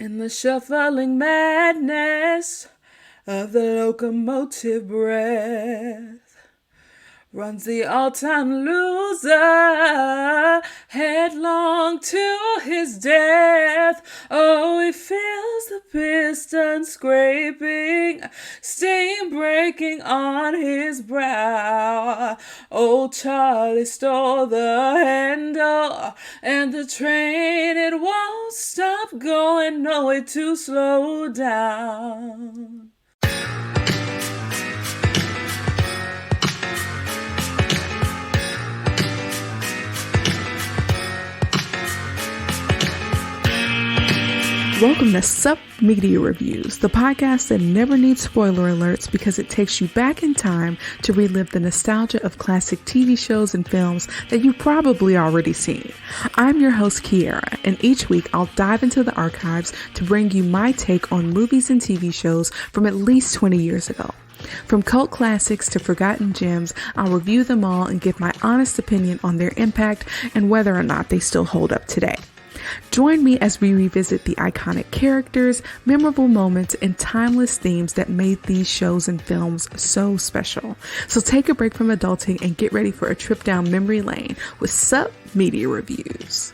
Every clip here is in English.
In the shuffling madness of the locomotive breath runs the all-time loser, headlong to his death. Oh, he feels the piston scraping, steam breaking on his brow. Old Charlie stole the handle, and the train, it won't stop going, no way to slow down. Welcome to Sup Media Reviews, the podcast that never needs spoiler alerts because it takes you back in time to relive the nostalgia of classic TV shows and films that you've probably already seen. I'm your host, Kiara, and each week I'll dive into the archives to bring you my take on movies and TV shows from at least 20 years ago. From cult classics to forgotten gems, I'll review them all and give my honest opinion on their impact and whether or not they still hold up today. Join me as we revisit the iconic characters, memorable moments, and timeless themes that made these shows and films so special. So take a break from adulting and get ready for a trip down memory lane with Sup Media Reviews.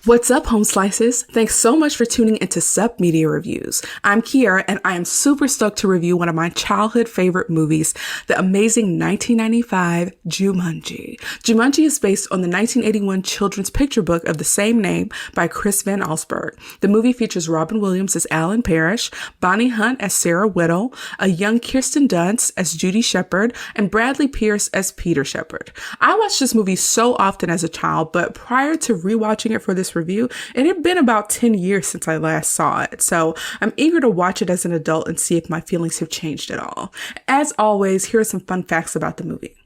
What's up, Home Slices? Thanks so much for tuning into Sup Media Reviews. I'm Kiara, and I am super stoked to review one of my childhood favorite movies, the amazing 1995 Jumanji. Jumanji is based on the 1981 children's picture book of the same name by Chris Van Allsburg. The movie features Robin Williams as Alan Parrish, Bonnie Hunt as Sarah Whittle, a young Kirsten Dunst as Judy Shepard, and Bradley Pierce as Peter Shepard. I watched this movie so often as a child, but prior to rewatching it for this review, it had been about 10 years since I last saw it, so I'm eager to watch it as an adult and see if my feelings have changed at all. As always, here are some fun facts about the movie.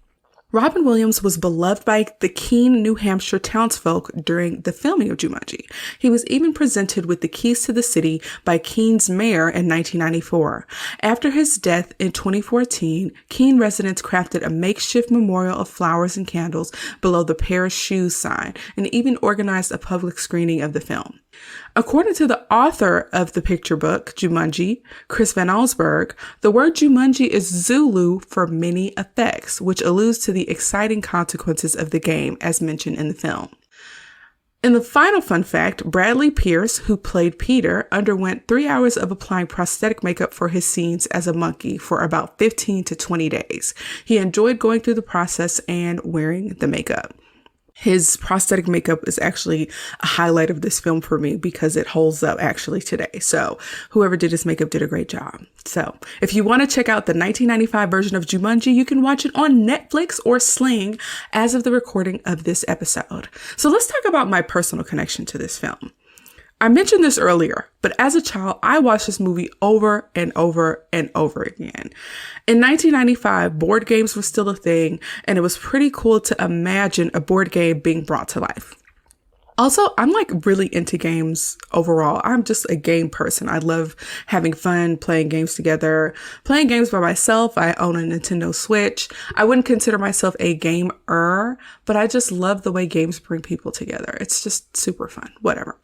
Robin Williams was beloved by the Keene, New Hampshire townsfolk during the filming of Jumanji. He was even presented with the keys to the city by Keene's mayor in 1994. After his death in 2014, Keene residents crafted a makeshift memorial of flowers and candles below the Paris Shoes sign and even organized a public screening of the film. According to the author of the picture book, Jumanji, Chris Van Allsburg, the word Jumanji is Zulu for many effects, which alludes to the exciting consequences of the game as mentioned in the film. In the final fun fact, Bradley Pierce, who played Peter, underwent 3 hours of applying prosthetic makeup for his scenes as a monkey for about 15 to 20 days. He enjoyed going through the process and wearing the makeup. His prosthetic makeup is actually a highlight of this film for me because it holds up actually today. So whoever did his makeup did a great job. So if you want to check out the 1995 version of Jumanji, you can watch it on Netflix or Sling as of the recording of this episode. So let's talk about my personal connection to this film. I mentioned this earlier, but as a child, I watched this movie over and over and over again. In 1995, board games were still a thing, and it was pretty cool to imagine a board game being brought to life. Also, I'm really into games overall. I'm just a game person. I love having fun, playing games together, playing games by myself. I own a Nintendo Switch. I wouldn't consider myself a gamer, but I just love the way games bring people together. It's just super fun, whatever.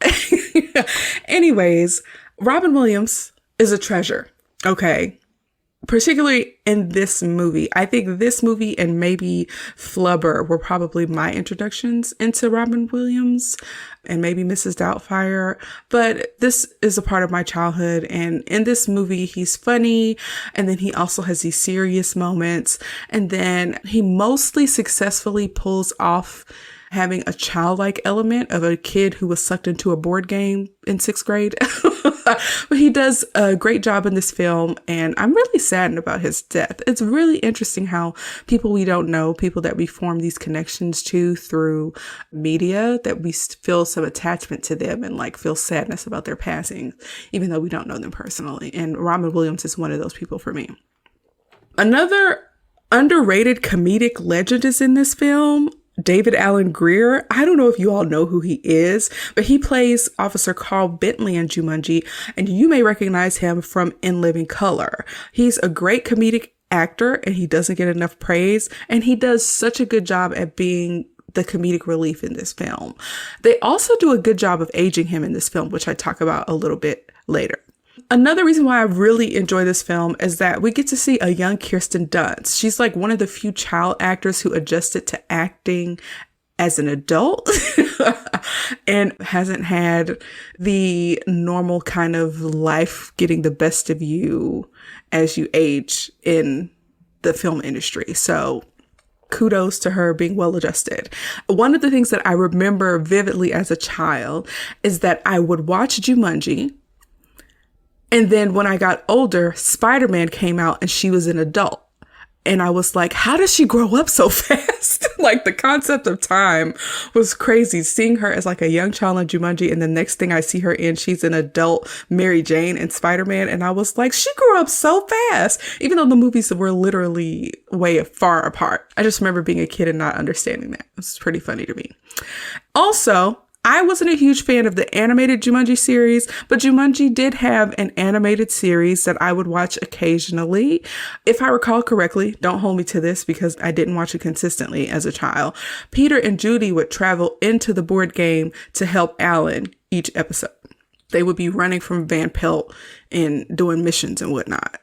Anyways, Robin Williams is a treasure. Okay. Particularly in this movie. I think this movie and maybe Flubber were probably my introductions into Robin Williams and maybe Mrs. Doubtfire. But this is a part of my childhood. And in this movie, he's funny. And then he also has these serious moments. And then he mostly successfully pulls off having a childlike element of a kid who was sucked into a board game in 6th grade. But he does a great job in this film, and I'm really saddened about his death. It's really interesting how people we don't know, people that we form these connections to through media, that we feel some attachment to them and feel sadness about their passing, even though we don't know them personally. And Robin Williams is one of those people for me. Another underrated comedic legend is in this film. David Alan Grier. I don't know if you all know who he is, but he plays Officer Carl Bentley in Jumanji, and you may recognize him from In Living Color. He's a great comedic actor, and he doesn't get enough praise, and he does such a good job at being the comedic relief in this film. They also do a good job of aging him in this film, which I talk about a little bit later. Another reason why I really enjoy this film is that we get to see a young Kirsten Dunst. She's like one of the few child actors who adjusted to acting as an adult and hasn't had the normal kind of life getting the best of you as you age in the film industry. So kudos to her being well adjusted. One of the things that I remember vividly as a child is that I would watch Jumanji. And then when I got older, Spider-Man came out and she was an adult. And I was like, how does she grow up so fast? Like the concept of time was crazy. Seeing her as like a young child in Jumanji, and the next thing I see her in, she's an adult Mary Jane in Spider-Man. And I was like, she grew up so fast, even though the movies were literally way far apart. I just remember being a kid and not understanding that. It's pretty funny to me. Also, I wasn't a huge fan of the animated Jumanji series, but Jumanji did have an animated series that I would watch occasionally. If I recall correctly, don't hold me to this because I didn't watch it consistently as a child, Peter and Judy would travel into the board game to help Alan each episode. They would be running from Van Pelt and doing missions and whatnot.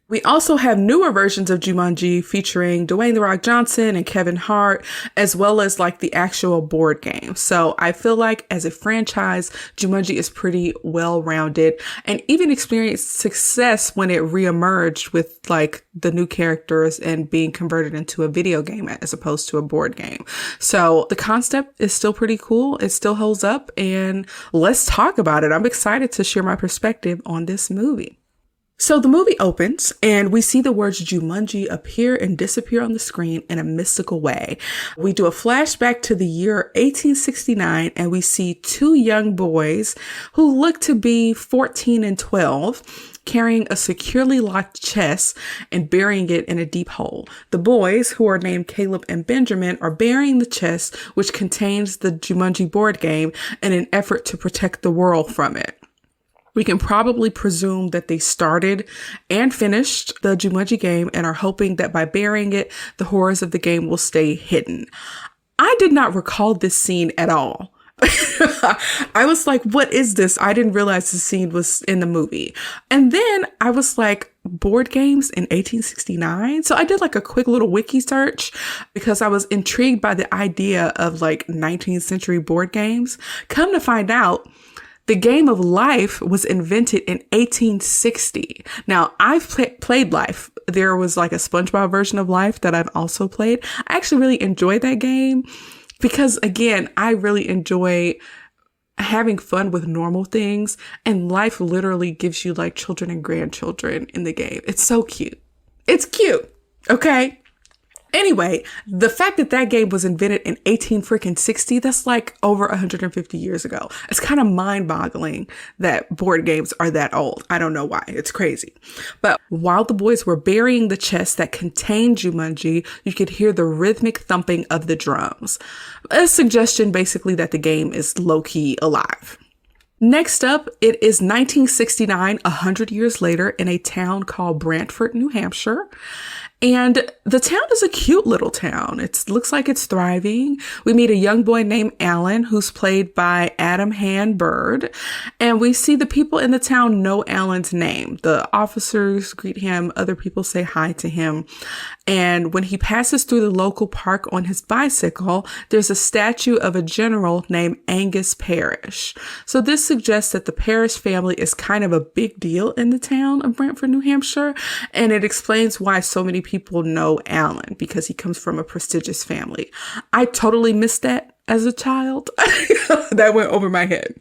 We also have newer versions of Jumanji featuring Dwayne "The Rock" Johnson and Kevin Hart, as well as like the actual board game. So I feel like as a franchise, Jumanji is pretty well-rounded and even experienced success when it reemerged with like the new characters and being converted into a video game as opposed to a board game. So the concept is still pretty cool. It still holds up, and let's talk about it. I'm excited to share my perspective on this movie. So the movie opens and we see the words Jumanji appear and disappear on the screen in a mystical way. We do a flashback to the year 1869 and we see two young boys who look to be 14 and 12 carrying a securely locked chest and burying it in a deep hole. The boys, who are named Caleb and Benjamin, are burying the chest, which contains the Jumanji board game, in an effort to protect the world from it. We can probably presume that they started and finished the Jumanji game and are hoping that by burying it, the horrors of the game will stay hidden. I did not recall this scene at all. I was like, what is this? I didn't realize the scene was in the movie. And then I was like, board games in 1869? So I did like a quick little wiki search because I was intrigued by the idea of like 19th century board games. Come to find out, the game of Life was invented in 1860. Now, I've played Life. There was like a SpongeBob version of Life that I've also played. I actually really enjoyed that game because, again, I really enjoy having fun with normal things. And Life literally gives you like children and grandchildren in the game. It's so cute. It's cute. Okay. Anyway, the fact that that game was invented in 1860, that's like over 150 years ago. It's kind of mind-boggling that board games are that old. I don't know why. It's crazy. But while the boys were burying the chest that contained Jumanji, you could hear the rhythmic thumping of the drums. A suggestion basically that the game is low-key alive. Next up, it is 1969, 100 years later, in a town called Brantford, New Hampshire. And the town is a cute little town. It looks like it's thriving. We meet a young boy named Alan, who's played by Adam Bird. And we see the people in the town know Alan's name. The officers greet him. Other people say hi to him. And when he passes through the local park on his bicycle, there's a statue of a general named Angus Parrish. So this suggests that the Parrish family is kind of a big deal in the town of Brantford, New Hampshire. And it explains why so many people know Alan, because he comes from a prestigious family. I totally missed that as a child. That went over my head.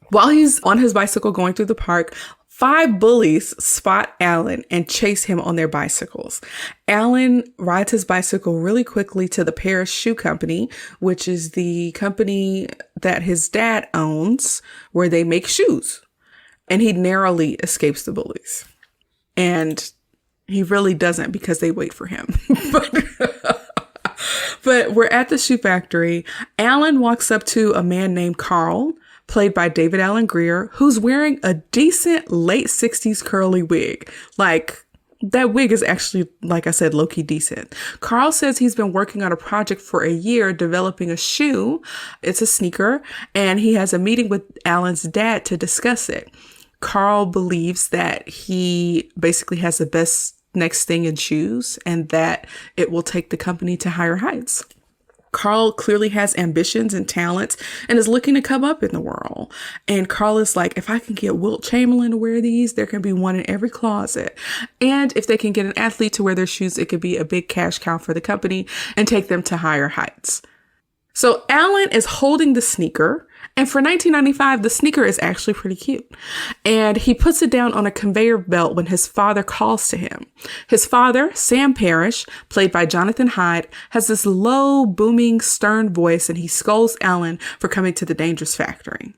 While he's on his bicycle going through the park, 5 bullies spot Alan and chase him on their bicycles. Alan rides his bicycle really quickly to the Parrish Shoe Company, which is the company that his dad owns, where they make shoes. And he narrowly escapes the bullies. And he really doesn't, because they wait for him. But we're at the shoe factory. Alan walks up to a man named Carl, played by David Alan Grier, who's wearing a decent late 60s curly wig. Like, That wig is actually, like I said, low-key decent. Carl says he's been working on a project for a year developing a shoe. It's a sneaker, and he has a meeting with Alan's dad to discuss it. Carl believes that he basically has the best next thing in shoes and that it will take the company to higher heights. Carl clearly has ambitions and talents and is looking to come up in the world. And Carl is like, if I can get Wilt Chamberlain to wear these, there can be one in every closet. And if they can get an athlete to wear their shoes, it could be a big cash cow for the company and take them to higher heights. So Alan is holding the sneaker. And for 1995, the sneaker is actually pretty cute. And he puts it down on a conveyor belt when his father calls to him. His father, Sam Parrish, played by Jonathan Hyde, has this low, booming, stern voice, and he scolds Alan for coming to the dangerous factory.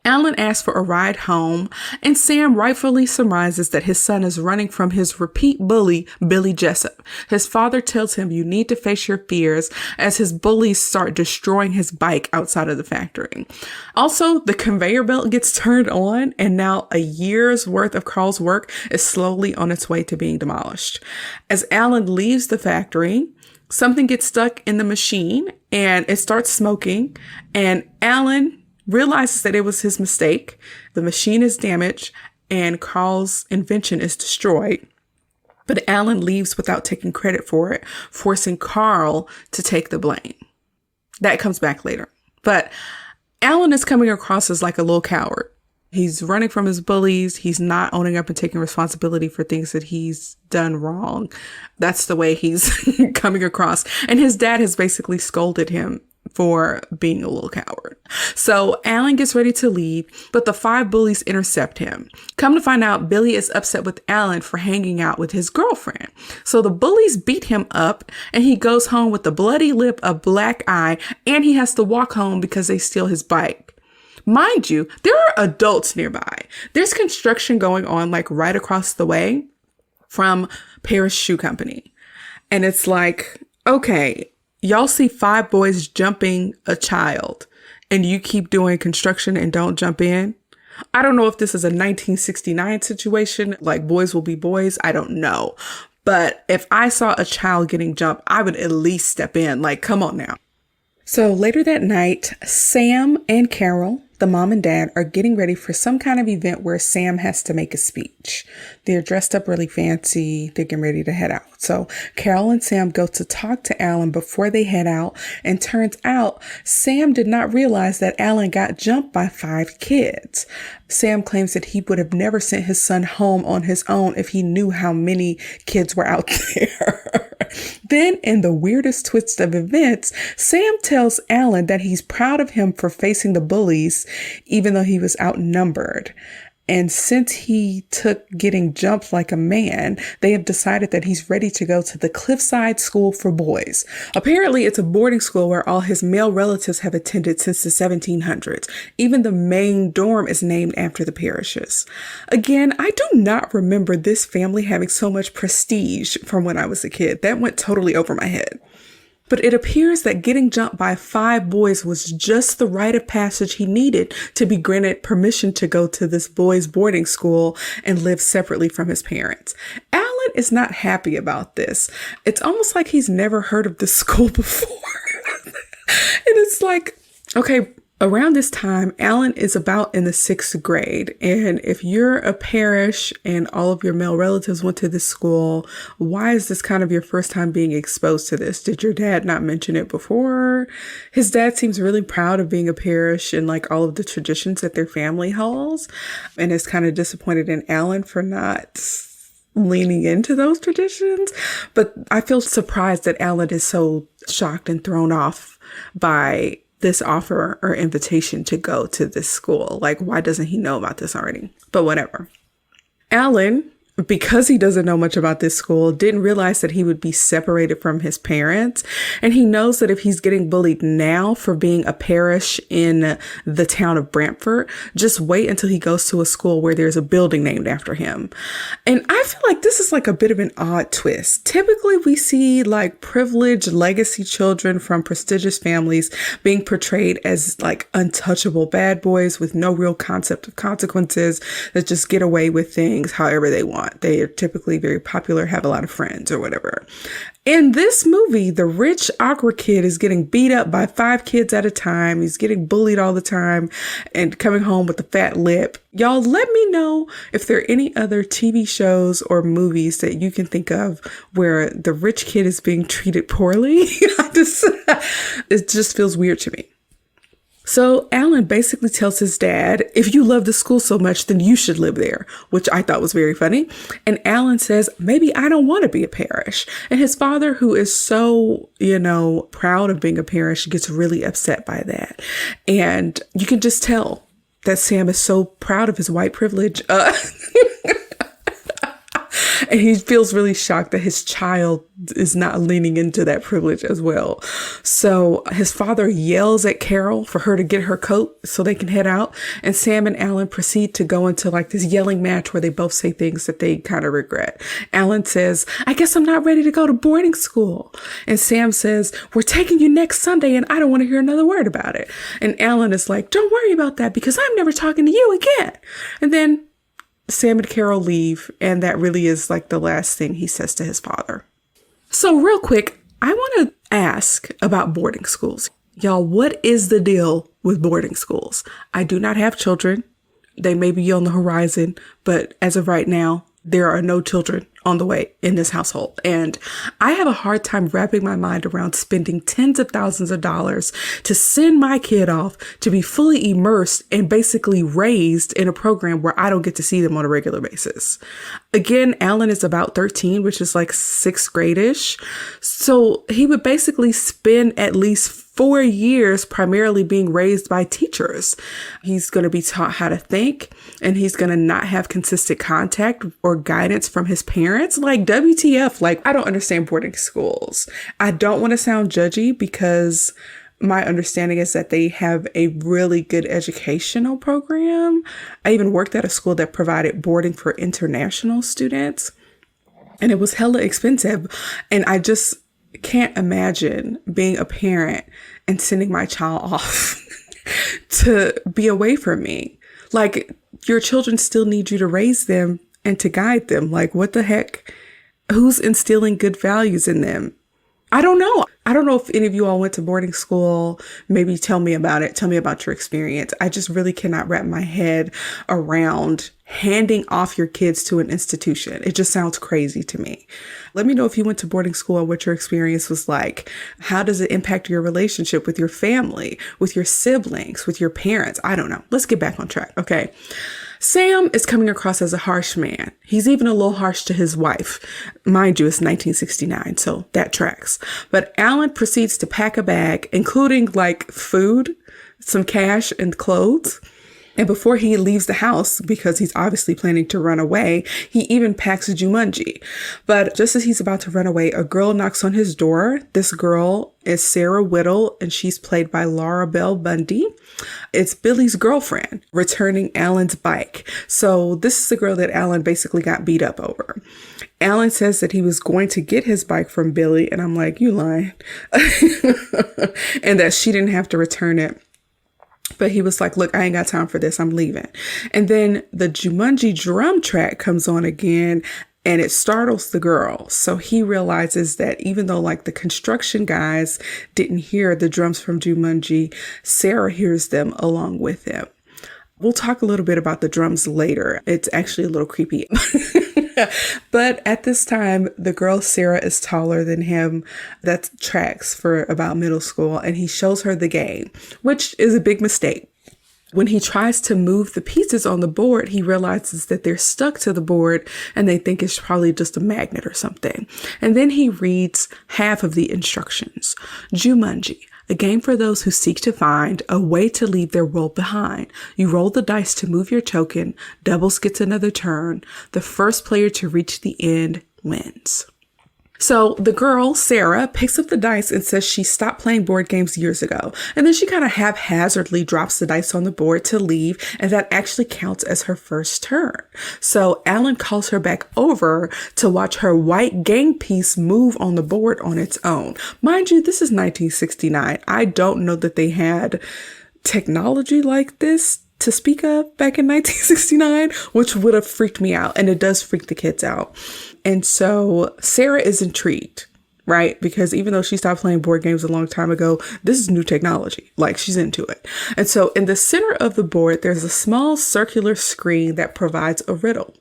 Alan asks for a ride home, and Sam rightfully surmises that his son is running from his repeat bully, Billy Jessup. His father tells him you need to face your fears as his bullies start destroying his bike outside of the factory. Also, the conveyor belt gets turned on, and now a year's worth of Carl's work is slowly on its way to being demolished. As Alan leaves the factory, something gets stuck in the machine, and it starts smoking, and Alan realizes that it was his mistake. The machine is damaged and Carl's invention is destroyed. But Alan leaves without taking credit for it, forcing Carl to take the blame. That comes back later. But Alan is coming across as like a little coward. He's running from his bullies. He's not owning up and taking responsibility for things that he's done wrong. That's the way he's coming across. And his dad has basically scolded him for being a little coward. So Alan gets ready to leave, but the 5 bullies intercept him. Come to find out, Billy is upset with Alan for hanging out with his girlfriend. So the bullies beat him up and he goes home with a bloody lip, a black eye, and he has to walk home because they steal his bike. Mind you, there are adults nearby. There's construction going on like right across the way from Paris Shoe Company. And it's like, okay, y'all see 5 boys jumping a child and you keep doing construction and don't jump in. I don't know if this is a 1969 situation, like boys will be boys. I don't know. But if I saw a child getting jumped, I would at least step in. Like, come on now. So later that night, Sam and Carol, the mom and dad, are getting ready for some kind of event where Sam has to make a speech. They're dressed up really fancy. They're getting ready to head out. So Carol and Sam go to talk to Alan before they head out. And turns out Sam did not realize that Alan got jumped by 5 kids. Sam claims that he would have never sent his son home on his own if he knew how many kids were out there. Then, in the weirdest twist of events, Sam tells Alan that he's proud of him for facing the bullies, even though he was outnumbered. And since he took getting jumped like a man, they have decided that he's ready to go to the Cliffside School for Boys. Apparently, it's a boarding school where all his male relatives have attended since the 1700s. Even the main dorm is named after the Parrishes. Again, I do not remember this family having so much prestige from when I was a kid. That went totally over my head. But it appears that getting jumped by 5 boys was just the rite of passage he needed to be granted permission to go to this boys' boarding school and live separately from his parents. Alan is not happy about this. It's almost like he's never heard of this school before. And it's like, okay, around this time, Alan is about in the 6th grade. And if you're a Parrish and all of your male relatives went to this school, why is this kind of your first time being exposed to this? Did your dad not mention it before? His dad seems really proud of being a Parrish and like all of the traditions that their family holds, and is kind of disappointed in Alan for not leaning into those traditions. But I feel surprised that Alan is so shocked and thrown off by this offer or invitation to go to this school. Like, why doesn't he know about this already? But whatever. Alan, because he doesn't know much about this school, didn't realize that he would be separated from his parents. And he knows that if he's getting bullied now for being a Parrish in the town of Brantford, just wait until he goes to a school where there's a building named after him. And I feel like this is like a bit of an odd twist. Typically, we see like privileged legacy children from prestigious families being portrayed as like untouchable bad boys with no real concept of consequences that just get away with things however they want. want. They are typically very popular, have a lot of friends or whatever. In this movie, the rich, awkward kid is getting beat up by 5 kids at a time. He's getting bullied all the time and coming home with a fat lip. Y'all, let me know if there are any other TV shows or movies that you can think of where the rich kid is being treated poorly. It just feels weird to me. So Alan basically tells his dad, if you love the school so much, then you should live there, which I thought was very funny. And Alan says, maybe I don't want to be a parish. And his father, who is so, proud of being a parish, gets really upset by that. And you can just tell that Sam is so proud of his white privilege. And he feels really shocked that his child is not leaning into that privilege as well. So his father yells at Carol for her to get her coat so they can head out. And Sam and Alan proceed to go into like this yelling match where they both say things that they kind of regret. Alan says, I guess I'm not ready to go to boarding school. And Sam says, we're taking you next Sunday and I don't want to hear another word about it. And Alan is like, don't worry about that because I'm never talking to you again. And then Sam and Carol leave, and that really is like the last thing he says to his father. So real quick, I want to ask about boarding schools. Y'all, what is the deal with boarding schools? I do not have children. They may be on the horizon, but as of right now, there are no children on the way in this household. And I have a hard time wrapping my mind around spending tens of thousands of dollars to send my kid off to be fully immersed and basically raised in a program where I don't get to see them on a regular basis. Again, Alan is about 13, which is like 6th grade-ish. So he would basically spend at least 4 years primarily being raised by teachers. He's going to be taught how to think, and he's going to not have consistent contact or guidance from his parents. Like, WTF? Like, I don't understand boarding schools. I don't want to sound judgy because my understanding is that they have a really good educational program. I even worked at a school that provided boarding for international students, and it was hella expensive. And I just can't imagine being a parent and sending my child off to be away from me. Like, your children still need you to raise them and to guide them. Like, what the heck? Who's instilling good values in them? I don't know. I don't know if any of you all went to boarding school. Maybe tell me about it. Tell me about your experience. I just really cannot wrap my head around handing off your kids to an institution. It just sounds crazy to me. Let me know if you went to boarding school and what your experience was like. How does it impact your relationship with your family, with your siblings, with your parents? I don't know. Let's get back on track. Okay. Sam is coming across as a harsh man. He's even a little harsh to his wife. Mind you, it's 1969, so that tracks. But Alan proceeds to pack a bag, including like food, some cash, and clothes. And before he leaves the house, because he's obviously planning to run away, he even packs a Jumanji. But just as he's about to run away, a girl knocks on his door. This girl is Sarah Whittle, and she's played by Laura Bell Bundy. It's Billy's girlfriend returning Alan's bike. So this is the girl that Alan basically got beat up over. Alan says that he was going to get his bike from Billy, and I'm like, you lying. And that she didn't have to return it. But he was like, look, I ain't got time for this. I'm leaving. And then the Jumanji drum track comes on again, and it startles the girl. So he realizes that even though like the construction guys didn't hear the drums from Jumanji, Sarah hears them along with him. We'll talk a little bit about the drums later. It's actually a little creepy. But at this time, the girl Sarah is taller than him. That tracks for about middle school. And he shows her the game, which is a big mistake. When he tries to move the pieces on the board, he realizes that they're stuck to the board and they think it's probably just a magnet or something. And then he reads half of the instructions. Jumanji, a game for those who seek to find a way to leave their world behind. You roll the dice to move your token. Doubles gets another turn. The first player to reach the end wins. So the girl, Sarah, picks up the dice and says she stopped playing board games years ago. And then she kind of haphazardly drops the dice on the board to leave. And that actually counts as her first turn. So Alan calls her back over to watch her white game piece move on the board on its own. Mind you, this is 1969. I don't know that they had technology like this to speak of back in 1969, which would have freaked me out. And it does freak the kids out. And so Sarah is intrigued, right? Because even though she stopped playing board games a long time ago, this is new technology. Like, she's into it. And so in the center of the board, there's a small circular screen that provides a riddle.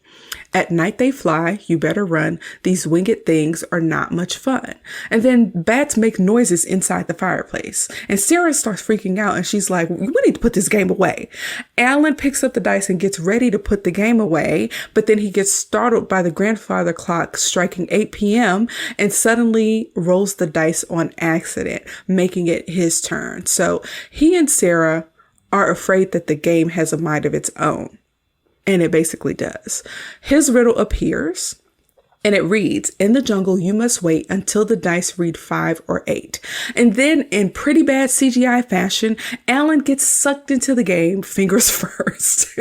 At night they fly, you better run. These winged things are not much fun. And then bats make noises inside the fireplace. And Sarah starts freaking out and she's like, we need to put this game away. Alan picks up the dice and gets ready to put the game away. But then he gets startled by the grandfather clock striking 8 p.m. and suddenly rolls the dice on accident, making it his turn. So he and Sarah are afraid that the game has a mind of its own. And it basically does. His riddle appears and it reads, in the jungle, you must wait until the dice read 5 or 8. And then in pretty bad CGI fashion, Alan gets sucked into the game, fingers first.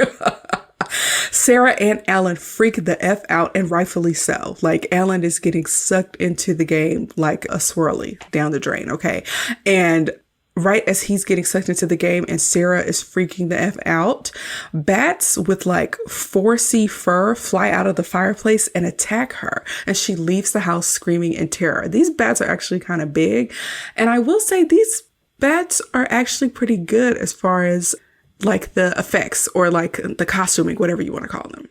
Sarah and Alan freak the F out, and rightfully so. Like, Alan is getting sucked into the game like a swirly down the drain, okay? And right as he's getting sucked into the game and Sarah is freaking the F out, bats with like 4C fur fly out of the fireplace and attack her. And she leaves the house screaming in terror. These bats are actually kind of big. And I will say these bats are actually pretty good as far as like the effects or like the costuming, whatever you want to call them.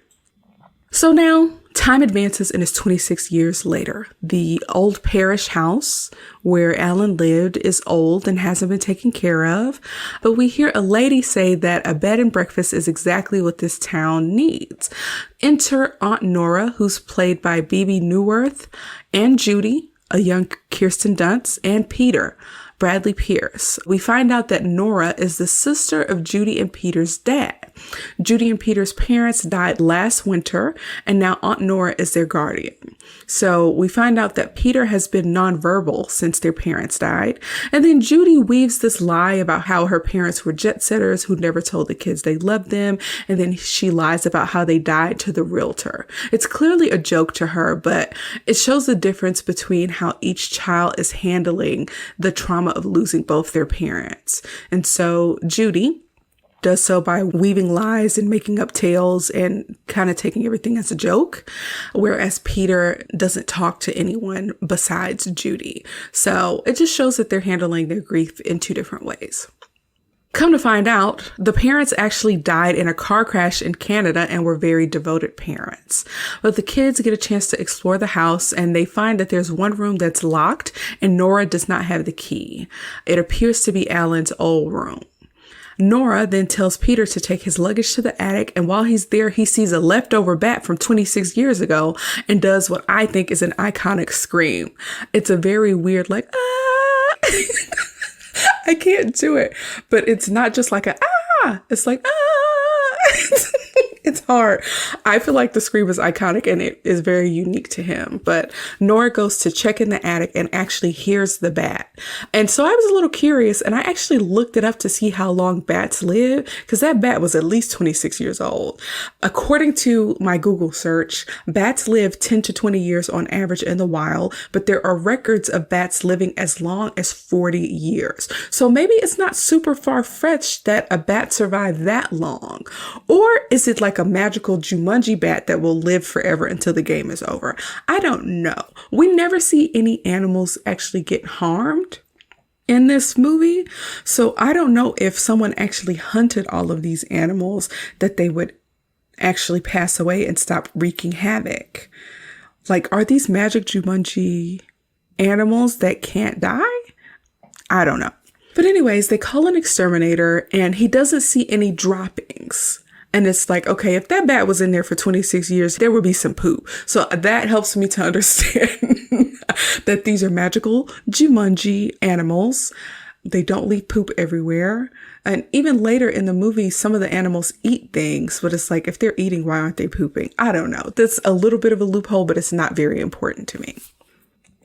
So now time advances and it's 26 years later. The old parish house where Alan lived is old and hasn't been taken care of. But we hear a lady say that a bed and breakfast is exactly what this town needs. Enter Aunt Nora, who's played by Bebe Neuwirth, and Judy, a young Kirsten Dunst, and Peter, Bradley Pierce. We find out that Nora is the sister of Judy and Peter's dad. Judy and Peter's parents died last winter, and now Aunt Nora is their guardian. So we find out that Peter has been nonverbal since their parents died. And then Judy weaves this lie about how her parents were jet setters who never told the kids they loved them. And then she lies about how they died to the realtor. It's clearly a joke to her, but it shows the difference between how each child is handling the trauma of losing both their parents. And so Judy does so by weaving lies and making up tales and kind of taking everything as a joke, whereas Peter doesn't talk to anyone besides Judy. So it just shows that they're handling their grief in two different ways. Come to find out, the parents actually died in a car crash in Canada and were very devoted parents. But the kids get a chance to explore the house and they find that there's one room that's locked and Nora does not have the key. It appears to be Alan's old room. Nora then tells Peter to take his luggage to the attic, and while he's there, he sees a leftover bat from 26 years ago and does what I think is an iconic scream. It's a very weird, like, ah! I can't do it, but it's not just like a, ah! It's like, ah! It's hard. I feel like the scream is iconic and it is very unique to him. But Nora goes to check in the attic and actually hears the bat. And so I was a little curious and I actually looked it up to see how long bats live because that bat was at least 26 years old. According to my Google search, bats live 10 to 20 years on average in the wild, but there are records of bats living as long as 40 years. So maybe it's not super far-fetched that a bat survived that long. Or is it like a magical Jumanji bat that will live forever until the game is over? I don't know. We never see any animals actually get harmed in this movie. So I don't know if someone actually hunted all of these animals that they would actually pass away and stop wreaking havoc. Like, are these magic Jumanji animals that can't die? I don't know. But anyways, they call an exterminator and he doesn't see any droppings. And it's like, okay, if that bat was in there for 26 years, there would be some poop. So that helps me to understand that these are magical Jumanji animals. They don't leave poop everywhere. And even later in the movie, some of the animals eat things, but it's like, if they're eating, why aren't they pooping? I don't know. That's a little bit of a loophole, but it's not very important to me.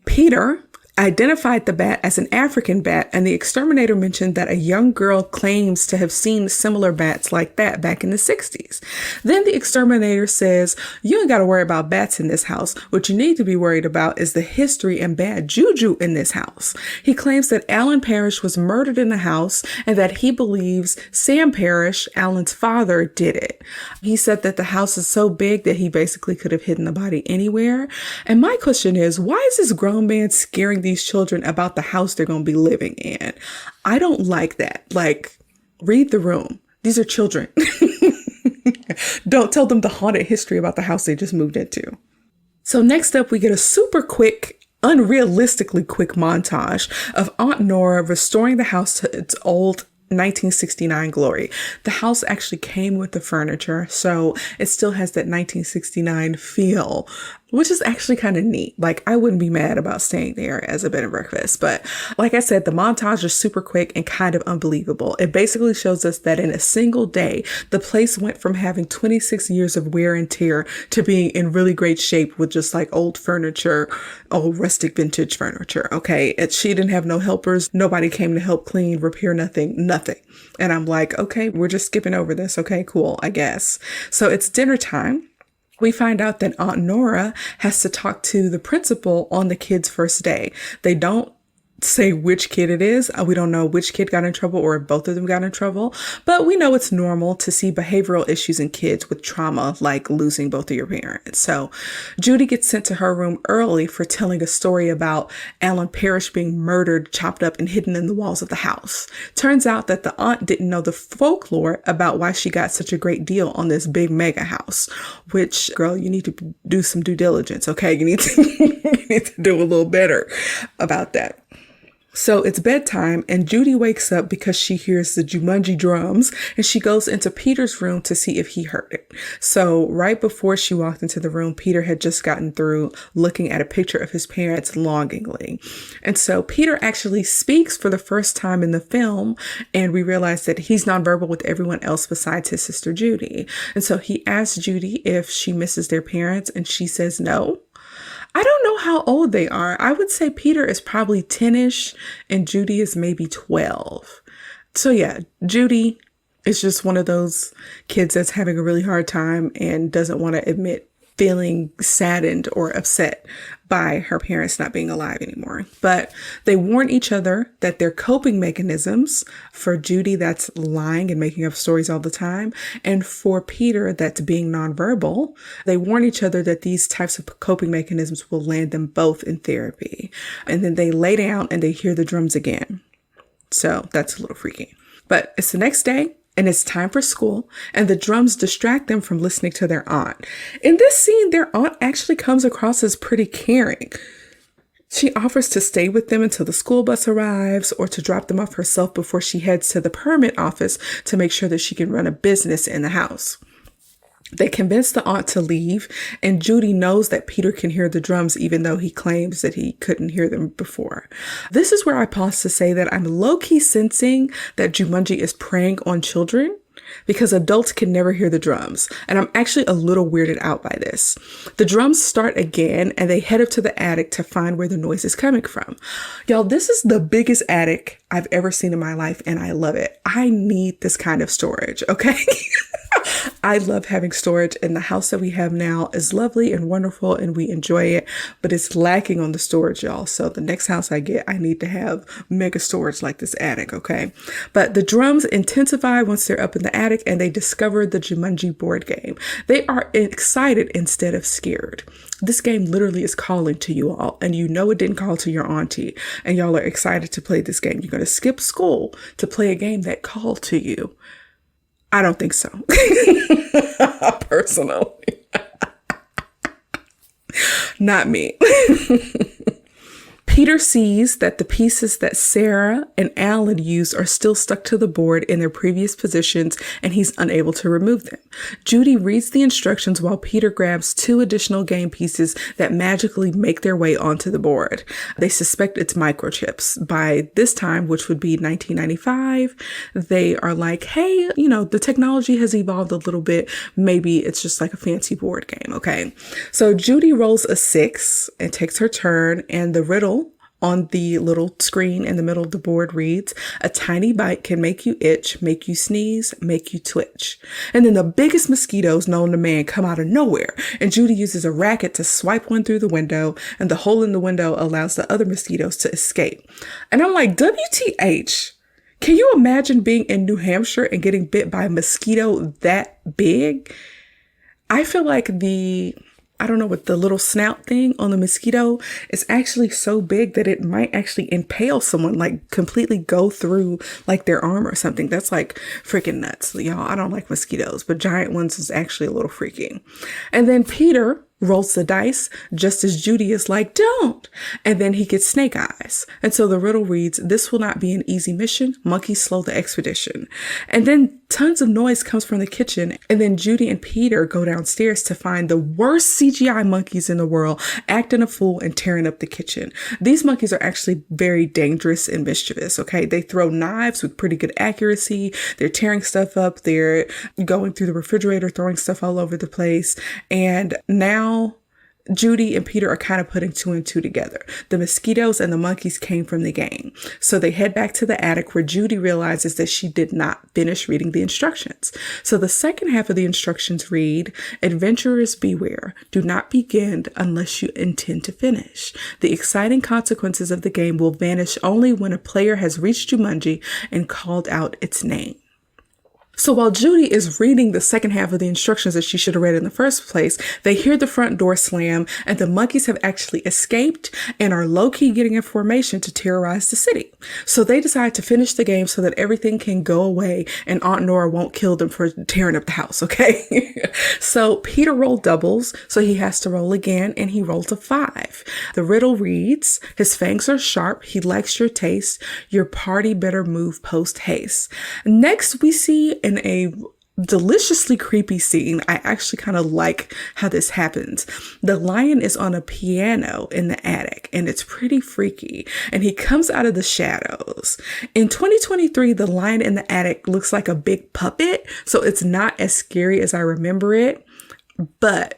Peter, identified the bat as an African bat, and the exterminator mentioned that a young girl claims to have seen similar bats like that back in the 60s. Then the exterminator says, you ain't got to worry about bats in this house. What you need to be worried about is the history and bad juju in this house. He claims that Alan Parrish was murdered in the house and that he believes Sam Parrish, Alan's father, did it. He said that the house is so big that he basically could have hidden the body anywhere. And my question is, why is this grown man scaring these children about the house they're going to be living in? I don't like that. Like, read the room. These are children. Don't tell them the haunted history about the house they just moved into. So next up, we get a super quick, unrealistically quick montage of Aunt Nora restoring the house to its old 1969 glory. The house actually came with the furniture, so it still has that 1969 feel, which is actually kind of neat. Like, I wouldn't be mad about staying there as a bed and breakfast. But like I said, the montage is super quick and kind of unbelievable. It basically shows us that in a single day, the place went from having 26 years of wear and tear to being in really great shape with just like old furniture, old rustic vintage furniture. Okay. She didn't have no helpers. Nobody came to help clean, repair, nothing. And I'm like, okay, we're just skipping over this. Okay, cool, I guess. So it's dinner time. We find out that Aunt Nora has to talk to the principal on the kids' first day. They don't say which kid it is. We don't know which kid got in trouble or if both of them got in trouble, but we know it's normal to see behavioral issues in kids with trauma, like losing both of your parents. So Judy gets sent to her room early for telling a story about Alan Parrish being murdered, chopped up, and hidden in the walls of the house. Turns out that the aunt didn't know the folklore about why she got such a great deal on this big mega house, which, girl, you need to do some due diligence, okay? You need to do a little better about that. So it's bedtime and Judy wakes up because she hears the Jumanji drums and she goes into Peter's room to see if he heard it. So right before she walked into the room, Peter had just gotten through looking at a picture of his parents longingly. And so Peter actually speaks for the first time in the film, and we realize that he's nonverbal with everyone else besides his sister Judy. And so he asks Judy if she misses their parents, and she says no. I don't know how old they are. I would say Peter is probably 10-ish and Judy is maybe 12. So yeah, Judy is just one of those kids that's having a really hard time and doesn't want to admit feeling saddened or upset by her parents not being alive anymore. But they warn each other that their coping mechanisms, for Judy, that's lying and making up stories all the time, and for Peter, that's being nonverbal, they warn each other that these types of coping mechanisms will land them both in therapy. And then they lay down and they hear the drums again. So that's a little freaky. But it's the next day. And it's time for school, and the drums distract them from listening to their aunt. In this scene, their aunt actually comes across as pretty caring. She offers to stay with them until the school bus arrives or to drop them off herself before she heads to the permit office to make sure that she can run a business in the house. They convince the aunt to leave, and Judy knows that Peter can hear the drums even though he claims that he couldn't hear them before. This is where I pause to say that I'm low-key sensing that Jumanji is preying on children because adults can never hear the drums. And I'm actually a little weirded out by this. The drums start again and they head up to the attic to find where the noise is coming from. Y'all, this is the biggest attic I've ever seen in my life and I love it. I need this kind of storage, okay? I love having storage, and the house that we have now is lovely and wonderful and we enjoy it, but it's lacking on the storage, y'all. So the next house I get, I need to have mega storage like this attic, okay? But the drums intensify once they're up in the attic and they discover the Jumanji board game. They are excited instead of scared. This game literally is calling to you all, and you know it didn't call to your auntie, and y'all are excited to play this game. You're going to skip school to play a game that called to you. I don't think so. Personally. Not me. Peter sees that the pieces that Sarah and Alan used are still stuck to the board in their previous positions, and he's unable to remove them. Judy reads the instructions while Peter grabs 2 additional game pieces that magically make their way onto the board. They suspect it's microchips. By this time, which would be 1995, they are like, hey, the technology has evolved a little bit. Maybe it's just like a fancy board game, okay? So Judy rolls a 6 and takes her turn, and the riddle on the little screen in the middle of the board reads, "A tiny bite can make you itch, make you sneeze, make you twitch." And then the biggest mosquitoes known to man come out of nowhere, and Judy uses a racket to swipe one through the window, and the hole in the window allows the other mosquitoes to escape. And I'm like, WTH? Can you imagine being in New Hampshire and getting bit by a mosquito that big? I feel like I don't know what the little snout thing on the mosquito is actually so big that it might actually impale someone, like completely go through like their arm or something. That's like freaking nuts. Y'all, I don't like mosquitoes, but giant ones is actually a little freaky. And then Peter rolls the dice just as Judy is like, "Don't." And then he gets snake eyes. And so the riddle reads, "This will not be an easy mission. Monkeys slow the expedition." And then tons of noise comes from the kitchen. And then Judy and Peter go downstairs to find the worst CGI monkeys in the world acting a fool and tearing up the kitchen. These monkeys are actually very dangerous and mischievous, okay? They throw knives with pretty good accuracy. They're tearing stuff up. They're going through the refrigerator, throwing stuff all over the place. And now Judy and Peter are kind of putting two and two together. The mosquitoes and the monkeys came from the game. So they head back to the attic where Judy realizes that she did not finish reading the instructions. So the second half of the instructions read, "Adventurers beware. Do not begin unless you intend to finish. The exciting consequences of the game will vanish only when a player has reached Jumanji and called out its name." So while Judy is reading the second half of the instructions that she should have read in the first place, they hear the front door slam and the monkeys have actually escaped and are low-key getting in formation to terrorize the city. So they decide to finish the game so that everything can go away and Aunt Nora won't kill them for tearing up the house, okay? So Peter rolled doubles, so he has to roll again, and he rolls a 5. The riddle reads, "His fangs are sharp, he likes your taste, your party better move post haste." Next, we see in a deliciously creepy scene. I actually kind of like how this happens. The lion is on a piano in the attic and it's pretty freaky, and he comes out of the shadows. In 2023, the lion in the attic looks like a big puppet, so it's not as scary as I remember it, but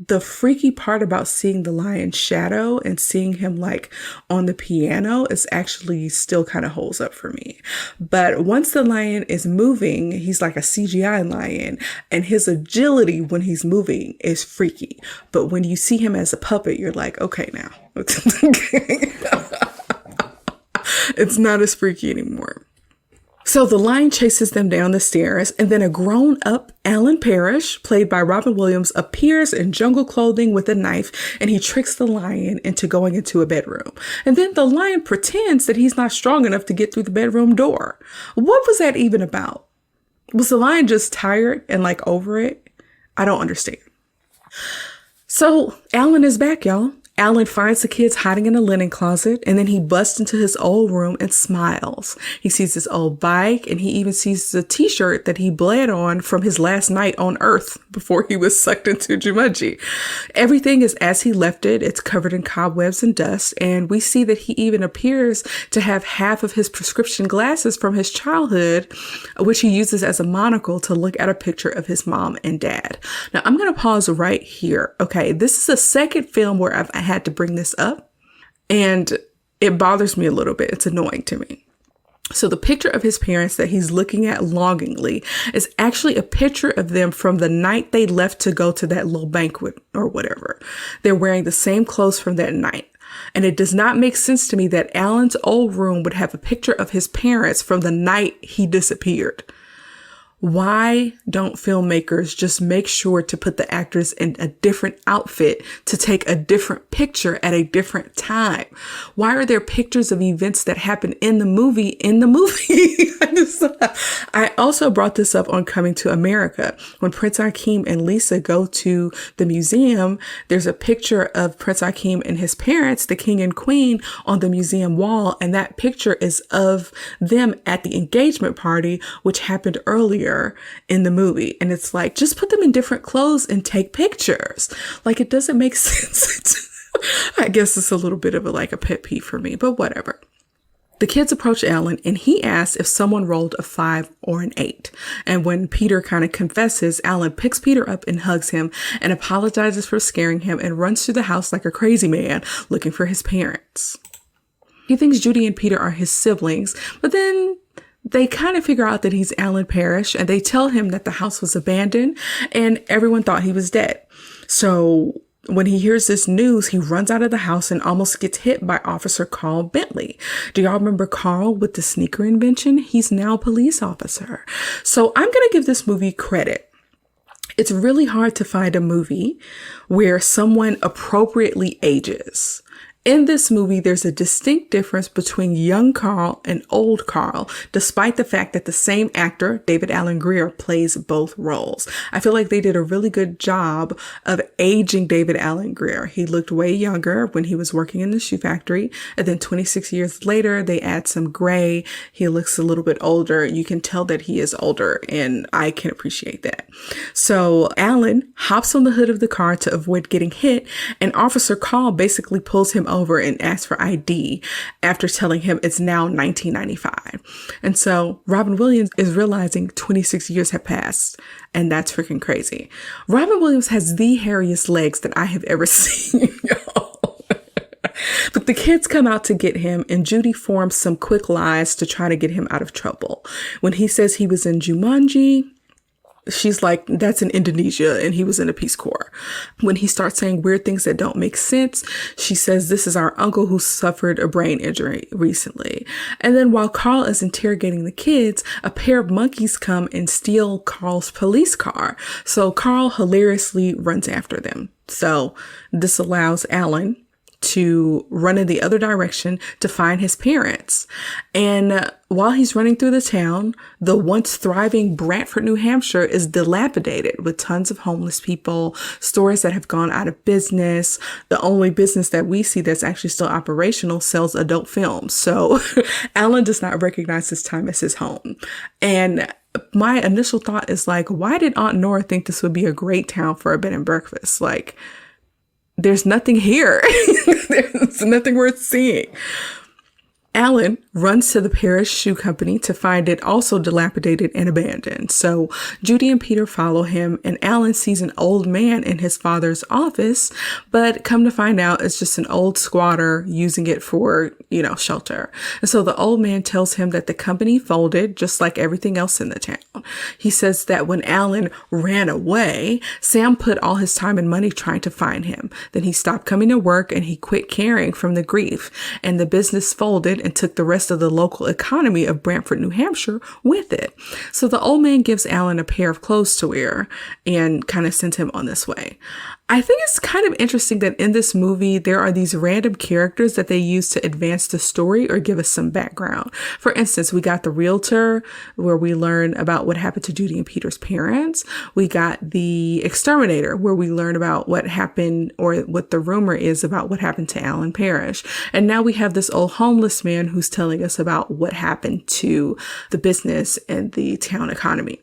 the freaky part about seeing the lion's shadow and seeing him like on the piano is actually still kind of holds up for me. But once the lion is moving, he's like a CGI lion, and his agility when he's moving is freaky. But when you see him as a puppet, you're like, okay, now it's not as freaky anymore. So the lion chases them down the stairs, and then a grown-up Alan Parrish, played by Robin Williams, appears in jungle clothing with a knife, and he tricks the lion into going into a bedroom. And then the lion pretends that he's not strong enough to get through the bedroom door. What was that even about? Was the lion just tired and like over it? I don't understand. So Alan is back, y'all. Alan finds the kids hiding in a linen closet, and then he busts into his old room and smiles. He sees his old bike, and he even sees the t-shirt that he bled on from his last night on Earth before he was sucked into Jumanji. Everything is as he left it. It's covered in cobwebs and dust, and we see that he even appears to have half of his prescription glasses from his childhood, which he uses as a monocle to look at a picture of his mom and dad. Now, I'm going to pause right here. Okay, this is the second film where I've had to bring this up, and it bothers me a little bit. It's annoying to me. So the picture of his parents that he's looking at longingly is actually a picture of them from the night they left to go to that little banquet or whatever. They're wearing the same clothes from that night. And it does not make sense to me that Alan's old room would have a picture of his parents from the night he disappeared. Why don't filmmakers just make sure to put the actors in a different outfit to take a different picture at a different time? Why are there pictures of events that happen in the movie I also brought this up on Coming to America. When Prince Akeem and Lisa go to the museum, there's a picture of Prince Akeem and his parents, the king and queen, on the museum wall. And that picture is of them at the engagement party, which happened earlier in the movie. And it's like, just put them in different clothes and take pictures. Like, it doesn't make sense. I guess it's a little bit of a pet peeve for me, but whatever. The kids approach Alan and he asks if someone rolled a 5 or an 8. And when Peter kind of confesses, Alan picks Peter up and hugs him and apologizes for scaring him and runs through the house like a crazy man looking for his parents. He thinks Judy and Peter are his siblings, but then they kind of figure out that he's Alan Parrish, and they tell him that the house was abandoned and everyone thought he was dead. So when he hears this news, he runs out of the house and almost gets hit by Officer Carl Bentley. Do y'all remember Carl with the sneaker invention? He's now a police officer. So I'm going to give this movie credit. It's really hard to find a movie where someone appropriately ages. In this movie, there's a distinct difference between young Carl and old Carl, despite the fact that the same actor, David Alan Grier, plays both roles. I feel like they did a really good job of aging David Alan Grier. He looked way younger when he was working in the shoe factory, and then 26 years later, they add some gray. He looks a little bit older. You can tell that he is older, and I can appreciate that. So Alan hops on the hood of the car to avoid getting hit, and Officer Carl basically pulls him over and asks for ID after telling him it's now 1995. And so Robin Williams is realizing 26 years have passed, and that's freaking crazy. Robin Williams has the hairiest legs that I have ever seen. But the kids come out to get him, and Judy forms some quick lies to try to get him out of trouble. When he says he was in Jumanji, she's like, that's in Indonesia and he was in a Peace Corps. When he starts saying weird things that don't make sense, she says this is our uncle who suffered a brain injury recently. And then while Carl is interrogating the kids, a pair of monkeys come and steal Carl's police car. So Carl hilariously runs after them. So this allows Alan to run in the other direction to find his parents. And while he's running through the town, the once thriving Brantford, New Hampshire is dilapidated with tons of homeless people, stores that have gone out of business. The only business that we see that's actually still operational sells adult films. So Alan does not recognize this time as his home. And my initial thought is like, why did Aunt Nora think this would be a great town for a bed and breakfast? Like, there's nothing here. There's nothing worth seeing. Alan runs to the Parrish Shoe Company to find it also dilapidated and abandoned. So Judy and Peter follow him, and Alan sees an old man in his father's office, but come to find out it's just an old squatter using it for, shelter. And so the old man tells him that the company folded just like everything else in the town. He says that when Alan ran away, Sam put all his time and money trying to find him. Then he stopped coming to work and he quit caring from the grief, and the business folded and took the rest of the local economy of Brantford, New Hampshire with it. So the old man gives Alan a pair of clothes to wear and kind of sends him on this way. I think it's kind of interesting that in this movie, there are these random characters that they use to advance the story or give us some background. For instance, we got the realtor, where we learn about what happened to Judy and Peter's parents. We got the exterminator, where we learn about what happened, or what the rumor is about what happened to Alan Parrish. And now we have this old homeless man who's telling us about what happened to the business and the town economy.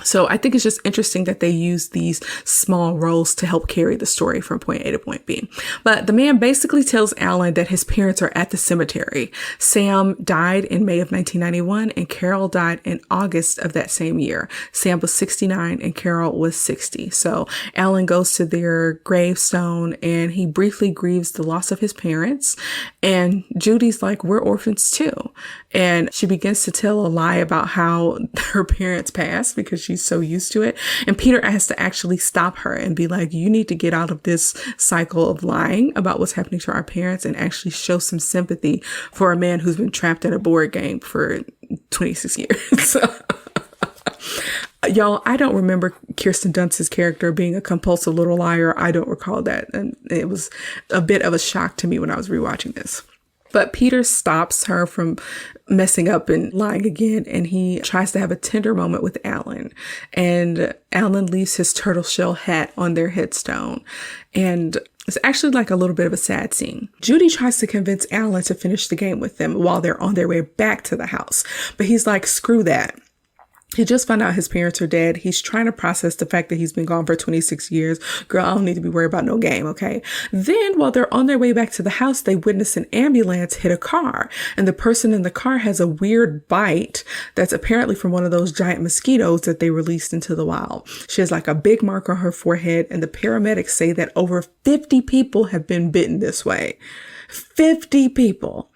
So I think it's just interesting that they use these small roles to help carry the story from point A to point B. But the man basically tells Alan that his parents are at the cemetery. Sam died in May of 1991 and Carol died in August of that same year. Sam was 69 and Carol was 60. So Alan goes to their gravestone and he briefly grieves the loss of his parents. And Judy's like, we're orphans too. And she begins to tell a lie about how her parents passed because she's so used to it. And Peter has to actually stop her and be like, you need to get out of this cycle of lying about what's happening to our parents and actually show some sympathy for a man who's been trapped in a board game for 26 years. Y'all, I don't remember Kirsten Dunst's character being a compulsive little liar. I don't recall that. And it was a bit of a shock to me when I was rewatching this. But Peter stops her from messing up and lying again, and he tries to have a tender moment with Alan. And Alan leaves his turtle shell hat on their headstone. And it's actually like a little bit of a sad scene. Judy tries to convince Alan to finish the game with them while they're on their way back to the house. But he's like, screw that. He just found out his parents are dead. He's trying to process the fact that he's been gone for 26 years. Girl, I don't need to be worried about no game, okay? Then while they're on their way back to the house, they witness an ambulance hit a car. And the person in the car has a weird bite that's apparently from one of those giant mosquitoes that they released into the wild. She has like a big mark on her forehead, and the paramedics say that over 50 people have been bitten this way. 50 people.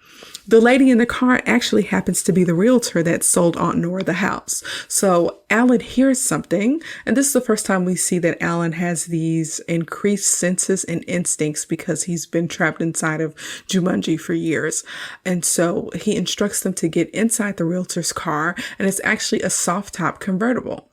The lady in the car actually happens to be the realtor that sold Aunt Nora the house. So Alan hears something, and this is the first time we see that Alan has these increased senses and instincts because he's been trapped inside of Jumanji for years. And so he instructs them to get inside the realtor's car, and it's actually a soft top convertible.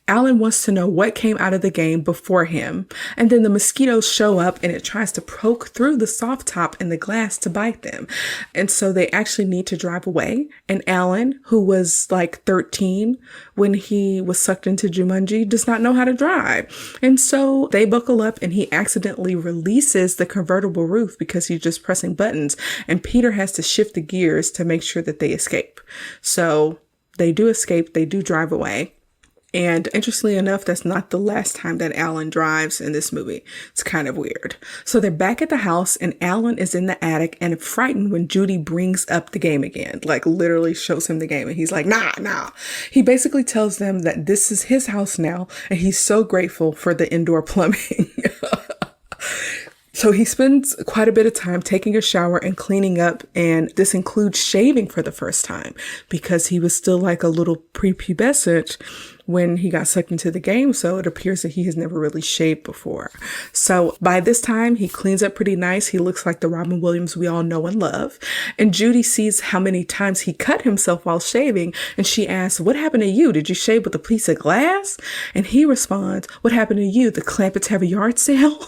Alan wants to know what came out of the game before him, and then the mosquitoes show up and it tries to poke through the soft top and the glass to bite them. And so they actually need to drive away. And Alan, who was like 13 when he was sucked into Jumanji, does not know how to drive. And so they buckle up and he accidentally releases the convertible roof because he's just pressing buttons. And Peter has to shift the gears to make sure that they escape. So they do escape. They do drive away. And interestingly enough, that's not the last time that Alan drives in this movie. It's kind of weird. So they're back at the house and Alan is in the attic and frightened when Judy brings up the game again, like literally shows him the game. And he's like, nah. He basically tells them that this is his house now. And he's so grateful for the indoor plumbing. So he spends quite a bit of time taking a shower and cleaning up, and this includes shaving for the first time because he was still like a little prepubescent when he got sucked into the game. So it appears that he has never really shaved before. So by this time, he cleans up pretty nice. He looks like the Robin Williams we all know and love. And Judy sees how many times he cut himself while shaving. And she asks, what happened to you? Did you shave with a piece of glass? And he responds, what happened to you? The Clampetts have a yard sale?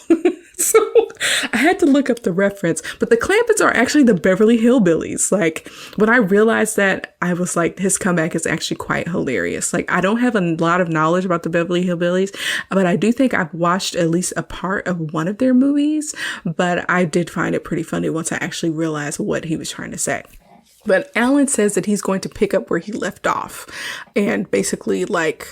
So I had to look up the reference, but the Clampetts are actually the Beverly Hillbillies. Like when I realized that, I was like, his comeback is actually quite hilarious. Like I don't have a lot of knowledge about the Beverly Hillbillies, but I do think I've watched at least a part of one of their movies, but I did find it pretty funny once I actually realized what he was trying to say. But Alan says that he's going to pick up where he left off and basically like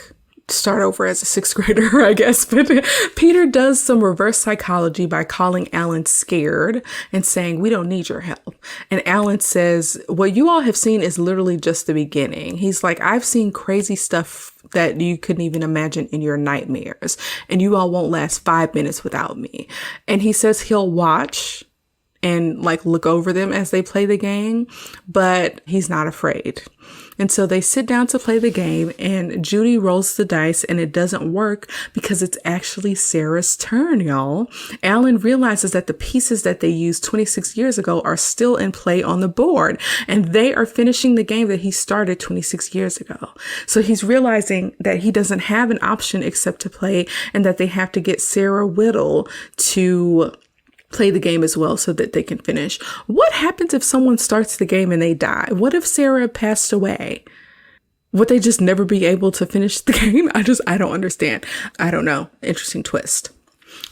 start over as a sixth grader, I guess. But Peter does some reverse psychology by calling Alan scared and saying, we don't need your help. And Alan says, what you all have seen is literally just the beginning. He's like, I've seen crazy stuff that you couldn't even imagine in your nightmares. And you all won't last 5 minutes without me. And he says he'll watch and like look over them as they play the game, but he's not afraid. And so they sit down to play the game and Judy rolls the dice and it doesn't work because it's actually Sarah's turn, y'all. Alan realizes that the pieces that they used 26 years ago are still in play on the board and they are finishing the game that he started 26 years ago. So he's realizing that he doesn't have an option except to play and that they have to get Sarah Whittle to play the game as well so that they can finish. What happens if someone starts the game and they die? What if Sarah passed away? Would they just never be able to finish the game? I don't understand. I don't know. Interesting twist.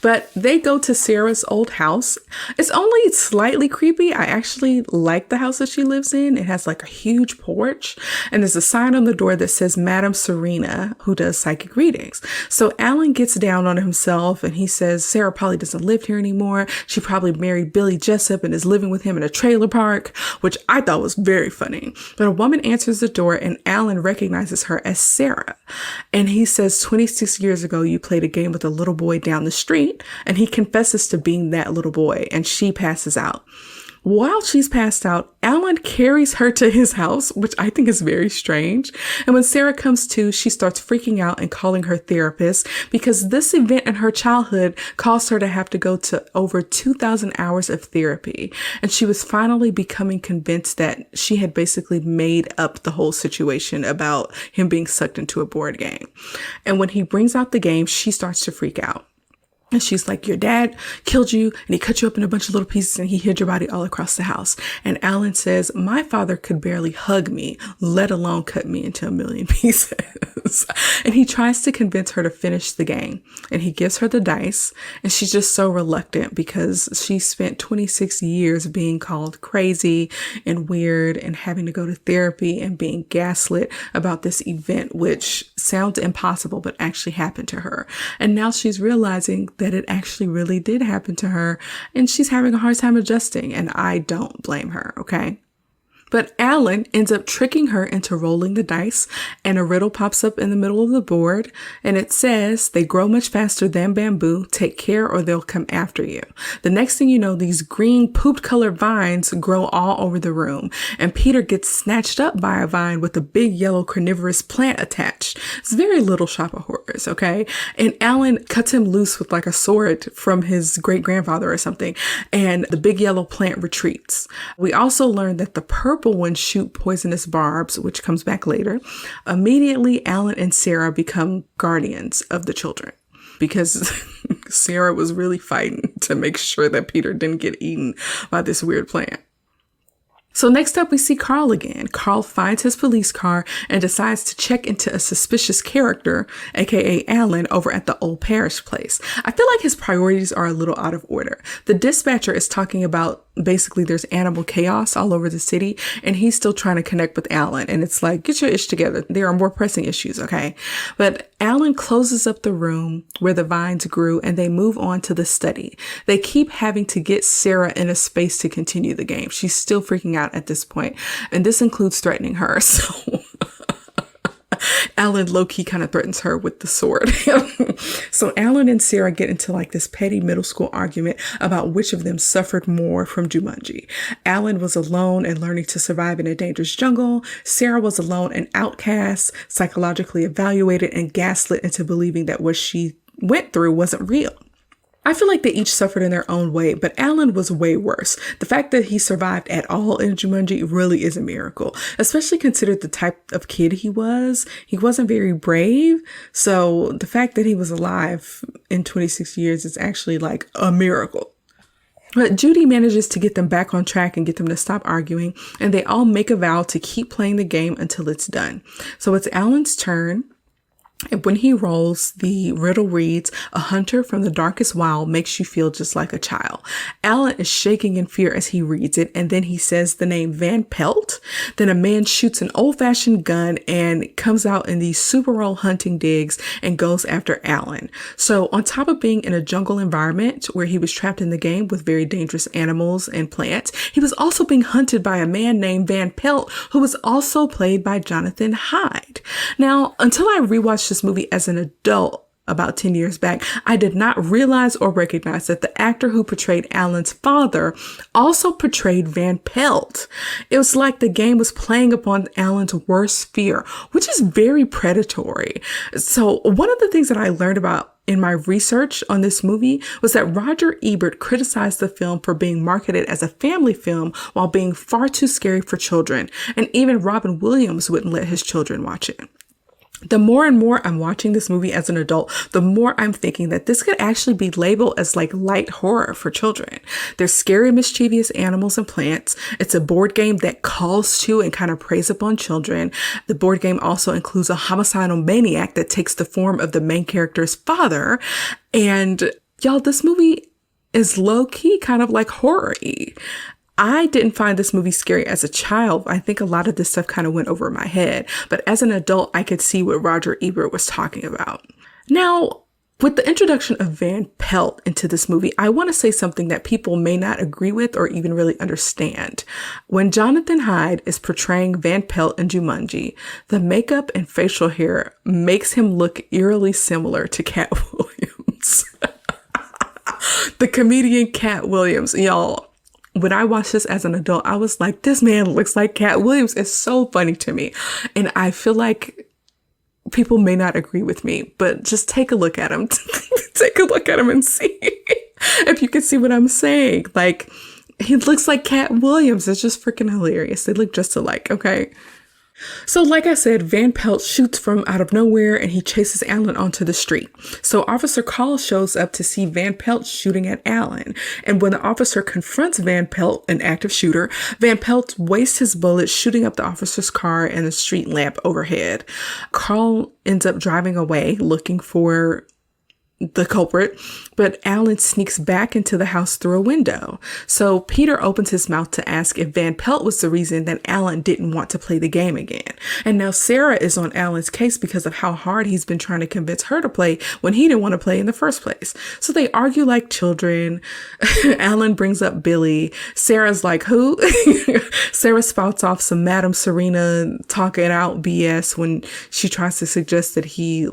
But they go to Sarah's old house. It's only slightly creepy. I actually like the house that she lives in. It has like a huge porch and there's a sign on the door that says Madam Serena, who does psychic readings. So Alan gets down on himself and he says Sarah probably doesn't live here anymore. She probably married Billy Jessup and is living with him in a trailer park, which I thought was very funny. But a woman answers the door and Alan recognizes her as Sarah. And he says, 26 years ago, you played a game with a little boy down the street. And he confesses to being that little boy and she passes out. While she's passed out, Alan carries her to his house, which I think is very strange. And when Sarah comes to, she starts freaking out and calling her therapist because this event in her childhood caused her to have to go to over 2,000 hours of therapy. And she was finally becoming convinced that she had basically made up the whole situation about him being sucked into a board game. And when he brings out the game, she starts to freak out. And she's like, your dad killed you and he cut you up in a bunch of little pieces and he hid your body all across the house. And Alan says, my father could barely hug me, let alone cut me into a million pieces. And he tries to convince her to finish the game. And he gives her the dice. And she's just so reluctant because she spent 26 years being called crazy and weird and having to go to therapy and being gaslit about this event, which sounds impossible, but actually happened to her. And now she's realizing that it actually really did happen to her and she's having a hard time adjusting, and I don't blame her, okay? But Alan ends up tricking her into rolling the dice, and a riddle pops up in the middle of the board, and it says, "They grow much faster than bamboo. Take care or they'll come after you." The next thing you know, these green poop-colored vines grow all over the room, and Peter gets snatched up by a vine with a big yellow carnivorous plant attached. It's very Little Shop of Horrors, okay? And Alan cuts him loose with like a sword from his great-grandfather or something, and the big yellow plant retreats. We also learn that the purple ones shoot poisonous barbs, which comes back later. Immediately, Alan and Sarah become guardians of the children because Sarah was really fighting to make sure that Peter didn't get eaten by this weird plant. So next up, we see Carl again. Carl finds his police car and decides to check into a suspicious character, aka Alan, over at the old parish place. I feel like his priorities are a little out of order. The dispatcher is talking about basically there's animal chaos all over the city, and he's still trying to connect with Alan. And it's like, get your ish together. There are more pressing issues, okay? But Alan closes up the room where the vines grew, and they move on to the study. They keep having to get Sarah in a space to continue the game. She's still freaking out at this point, and this includes threatening her. So Alan low-key kind of threatens her with the sword. So Alan and Sarah get into like this petty middle school argument about which of them suffered more from Jumanji. Alan was alone and learning to survive in a dangerous jungle. Sarah was alone and outcast, psychologically evaluated, and gaslit into believing that what she went through wasn't real. I feel like they each suffered in their own way, but Alan was way worse. The fact that he survived at all in Jumanji really is a miracle, especially considered the type of kid he was. He wasn't very brave, so the fact that he was alive in 26 years is actually like a miracle. But Judy manages to get them back on track and get them to stop arguing, and they all make a vow to keep playing the game until it's done. So it's Alan's turn. And when he rolls, the riddle reads, "A hunter from the darkest wild makes you feel just like a child." Alan is shaking in fear as he reads it, and then he says the name Van Pelt. Then a man shoots an old-fashioned gun and comes out in these Super Bowl hunting digs and goes after Alan. So on top of being in a jungle environment where he was trapped in the game with very dangerous animals and plants, he was also being hunted by a man named Van Pelt, who was also played by Jonathan Hyde. Now, until I rewatched this movie as an adult about 10 years back, I did not realize or recognize that the actor who portrayed Alan's father also portrayed Van Pelt. It was like the game was playing upon Alan's worst fear, which is very predatory. So one of the things that I learned about in my research on this movie was that Roger Ebert criticized the film for being marketed as a family film while being far too scary for children. And even Robin Williams wouldn't let his children watch it. The more and more I'm watching this movie as an adult, the more I'm thinking that this could actually be labeled as like light horror for children. There's scary, mischievous animals and plants. It's a board game that calls to and kind of preys upon children. The board game also includes a homicidal maniac that takes the form of the main character's father. And y'all, this movie is low-key kind of like horror-y. I didn't find this movie scary as a child. I think a lot of this stuff kind of went over my head. But as an adult, I could see what Roger Ebert was talking about. Now, with the introduction of Van Pelt into this movie, I want to say something that people may not agree with or even really understand. When Jonathan Hyde is portraying Van Pelt in Jumanji, the makeup and facial hair makes him look eerily similar to Cat Williams. The comedian Cat Williams, y'all. When I watched this as an adult, I was like, this man looks like Cat Williams. It's so funny to me. And I feel like people may not agree with me, but just take a look at him. Take a look at him and see if you can see what I'm saying. Like, he looks like Cat Williams. It's just freaking hilarious. They look just alike, okay? So like I said, Van Pelt shoots from out of nowhere and he chases Alan onto the street. So Officer Call shows up to see Van Pelt shooting at Alan. And when the officer confronts Van Pelt, an active shooter, Van Pelt wastes his bullet shooting up the officer's car and the street lamp overhead. Carl ends up driving away looking for the culprit, but Alan sneaks back into the house through a window. So Peter opens his mouth to ask if Van Pelt was the reason that Alan didn't want to play the game again. And now Sarah is on Alan's case because of how hard he's been trying to convince her to play when he didn't want to play in the first place. So they argue like children. Alan brings up Billy. Sarah's like, who? Sarah spouts off some Madame Serena talking out BS when she tries to suggest that he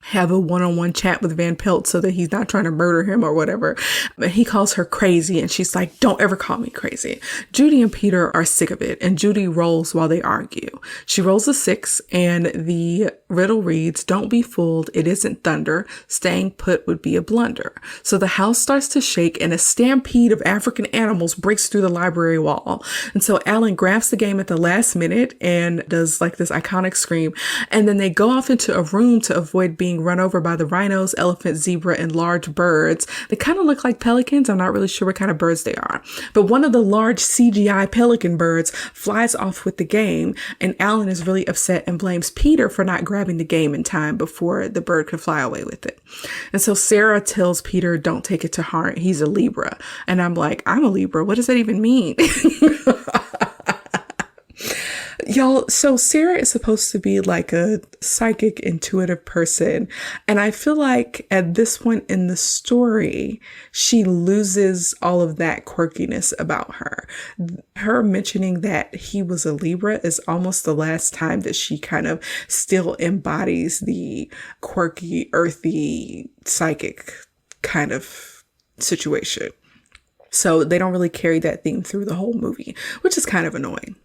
have a one-on-one chat with Van Pelt so that he's not trying to murder him or whatever. But he calls her crazy and she's like, don't ever call me crazy. Judy and Peter are sick of it and Judy rolls while they argue. She rolls a 6 and the riddle reads, don't be fooled. It isn't thunder. Staying put would be a blunder. So the house starts to shake and a stampede of African animals breaks through the library wall. And so Alan grabs the game at the last minute and does like this iconic scream. And then they go off into a room to avoid being run over by the rhinos, elephant, zebra, and large birds. They kind of look like pelicans. I'm not really sure what kind of birds they are. But one of the large CGI pelican birds flies off with the game, and Alan is really upset and blames Peter for not grabbing the game in time before the bird could fly away with it. And so Sarah tells Peter, don't take it to heart. He's a Libra. And I'm like, I'm a Libra. What does that even mean? Y'all, so Sarah is supposed to be like a psychic, intuitive person. And I feel like at this point in the story, she loses all of that quirkiness about her. Her mentioning that he was a Libra is almost the last time that she kind of still embodies the quirky, earthy, psychic kind of situation. So they don't really carry that theme through the whole movie, which is kind of annoying.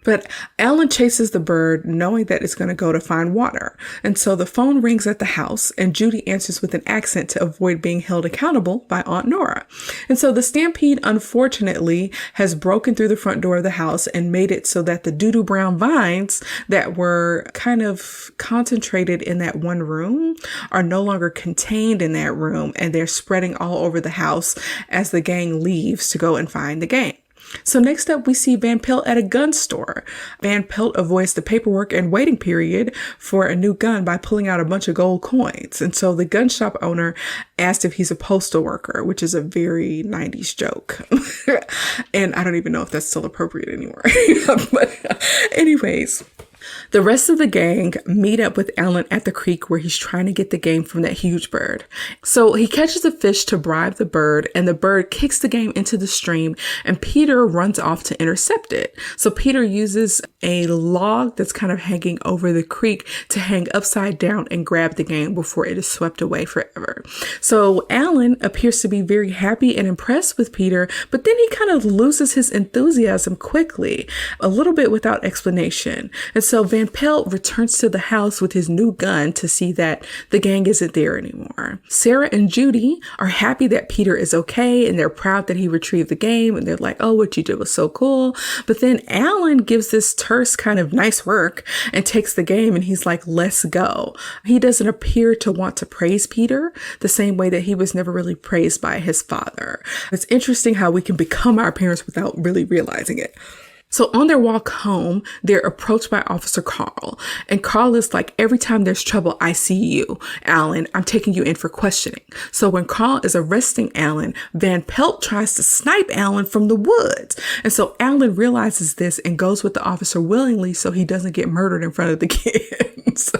But Alan chases the bird knowing that it's going to go to find water. And so the phone rings at the house and Judy answers with an accent to avoid being held accountable by Aunt Nora. And so the stampede, unfortunately, has broken through the front door of the house and made it so that the doo-doo brown vines that were kind of concentrated in that one room are no longer contained in that room. And they're spreading all over the house as the gang leaves to go and find the game. So next up, we see Van Pelt at a gun store. Van Pelt avoids the paperwork and waiting period for a new gun by pulling out a bunch of gold coins. And so the gun shop owner asked if he's a postal worker, which is a very 90s joke. And I don't even know if that's still appropriate anymore. But anyways, the rest of the gang meet up with Alan at the creek where he's trying to get the game from that huge bird. So he catches a fish to bribe the bird and the bird kicks the game into the stream and Peter runs off to intercept it. So Peter uses a log that's kind of hanging over the creek to hang upside down and grab the game before it is swept away forever. So Alan appears to be very happy and impressed with Peter, but then he kind of loses his enthusiasm quickly, a little bit without explanation. And so Van Pelt returns to the house with his new gun to see that the gang isn't there anymore. Sarah and Judy are happy that Peter is okay and they're proud that he retrieved the game and they're like, oh, what you did was so cool. But then Alan gives this terse kind of nice work and takes the game and he's like, let's go. He doesn't appear to want to praise Peter the same way that he was never really praised by his father. It's interesting how we can become our parents without really realizing it. So on their walk home, they're approached by Officer Carl. And Carl is like, every time there's trouble, I see you, Alan. I'm taking you in for questioning. So when Carl is arresting Alan, Van Pelt tries to snipe Alan from the woods. And so Alan realizes this and goes with the officer willingly so he doesn't get murdered in front of the kids.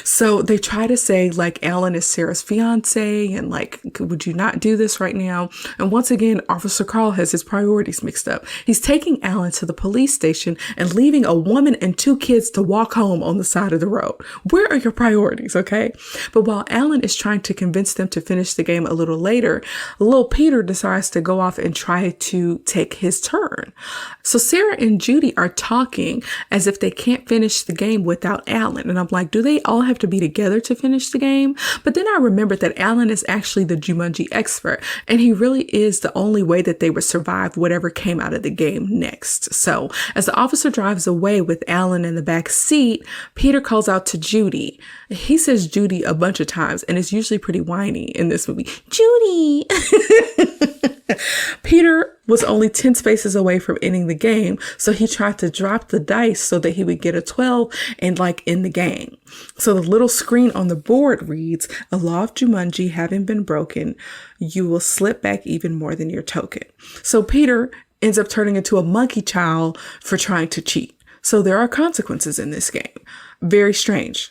So they try to say like Alan is Sarah's fiance and like, would you not do this right now? And once again, Officer Carl has his priorities mixed up. He's taking Alan to the police station and leaving a woman and 2 kids to walk home on the side of the road. Where are your priorities? Okay. But while Alan is trying to convince them to finish the game a little later, little Peter decides to go off and try to take his turn. So Sarah and Judy are talking as if they can't finish the game without Alan. And I'm like, do they all have to be together to finish the game? But then I remembered that Alan is actually the Jumanji expert, and he really is the only way that they would survive whatever came out of the game next. So as the officer drives away with Alan in the back seat, Peter calls out to Judy. He says Judy a bunch of times, and it's usually pretty whiny in this movie. Judy! Peter was only 10 spaces away from ending the game, so he tried to drop the dice so that he would get a 12 and end the game. So the little screen on the board reads, "A law of Jumanji having been broken, you will slip back even more than your token." So Peter ends up turning into a monkey child for trying to cheat. So there are consequences in this game. Very strange.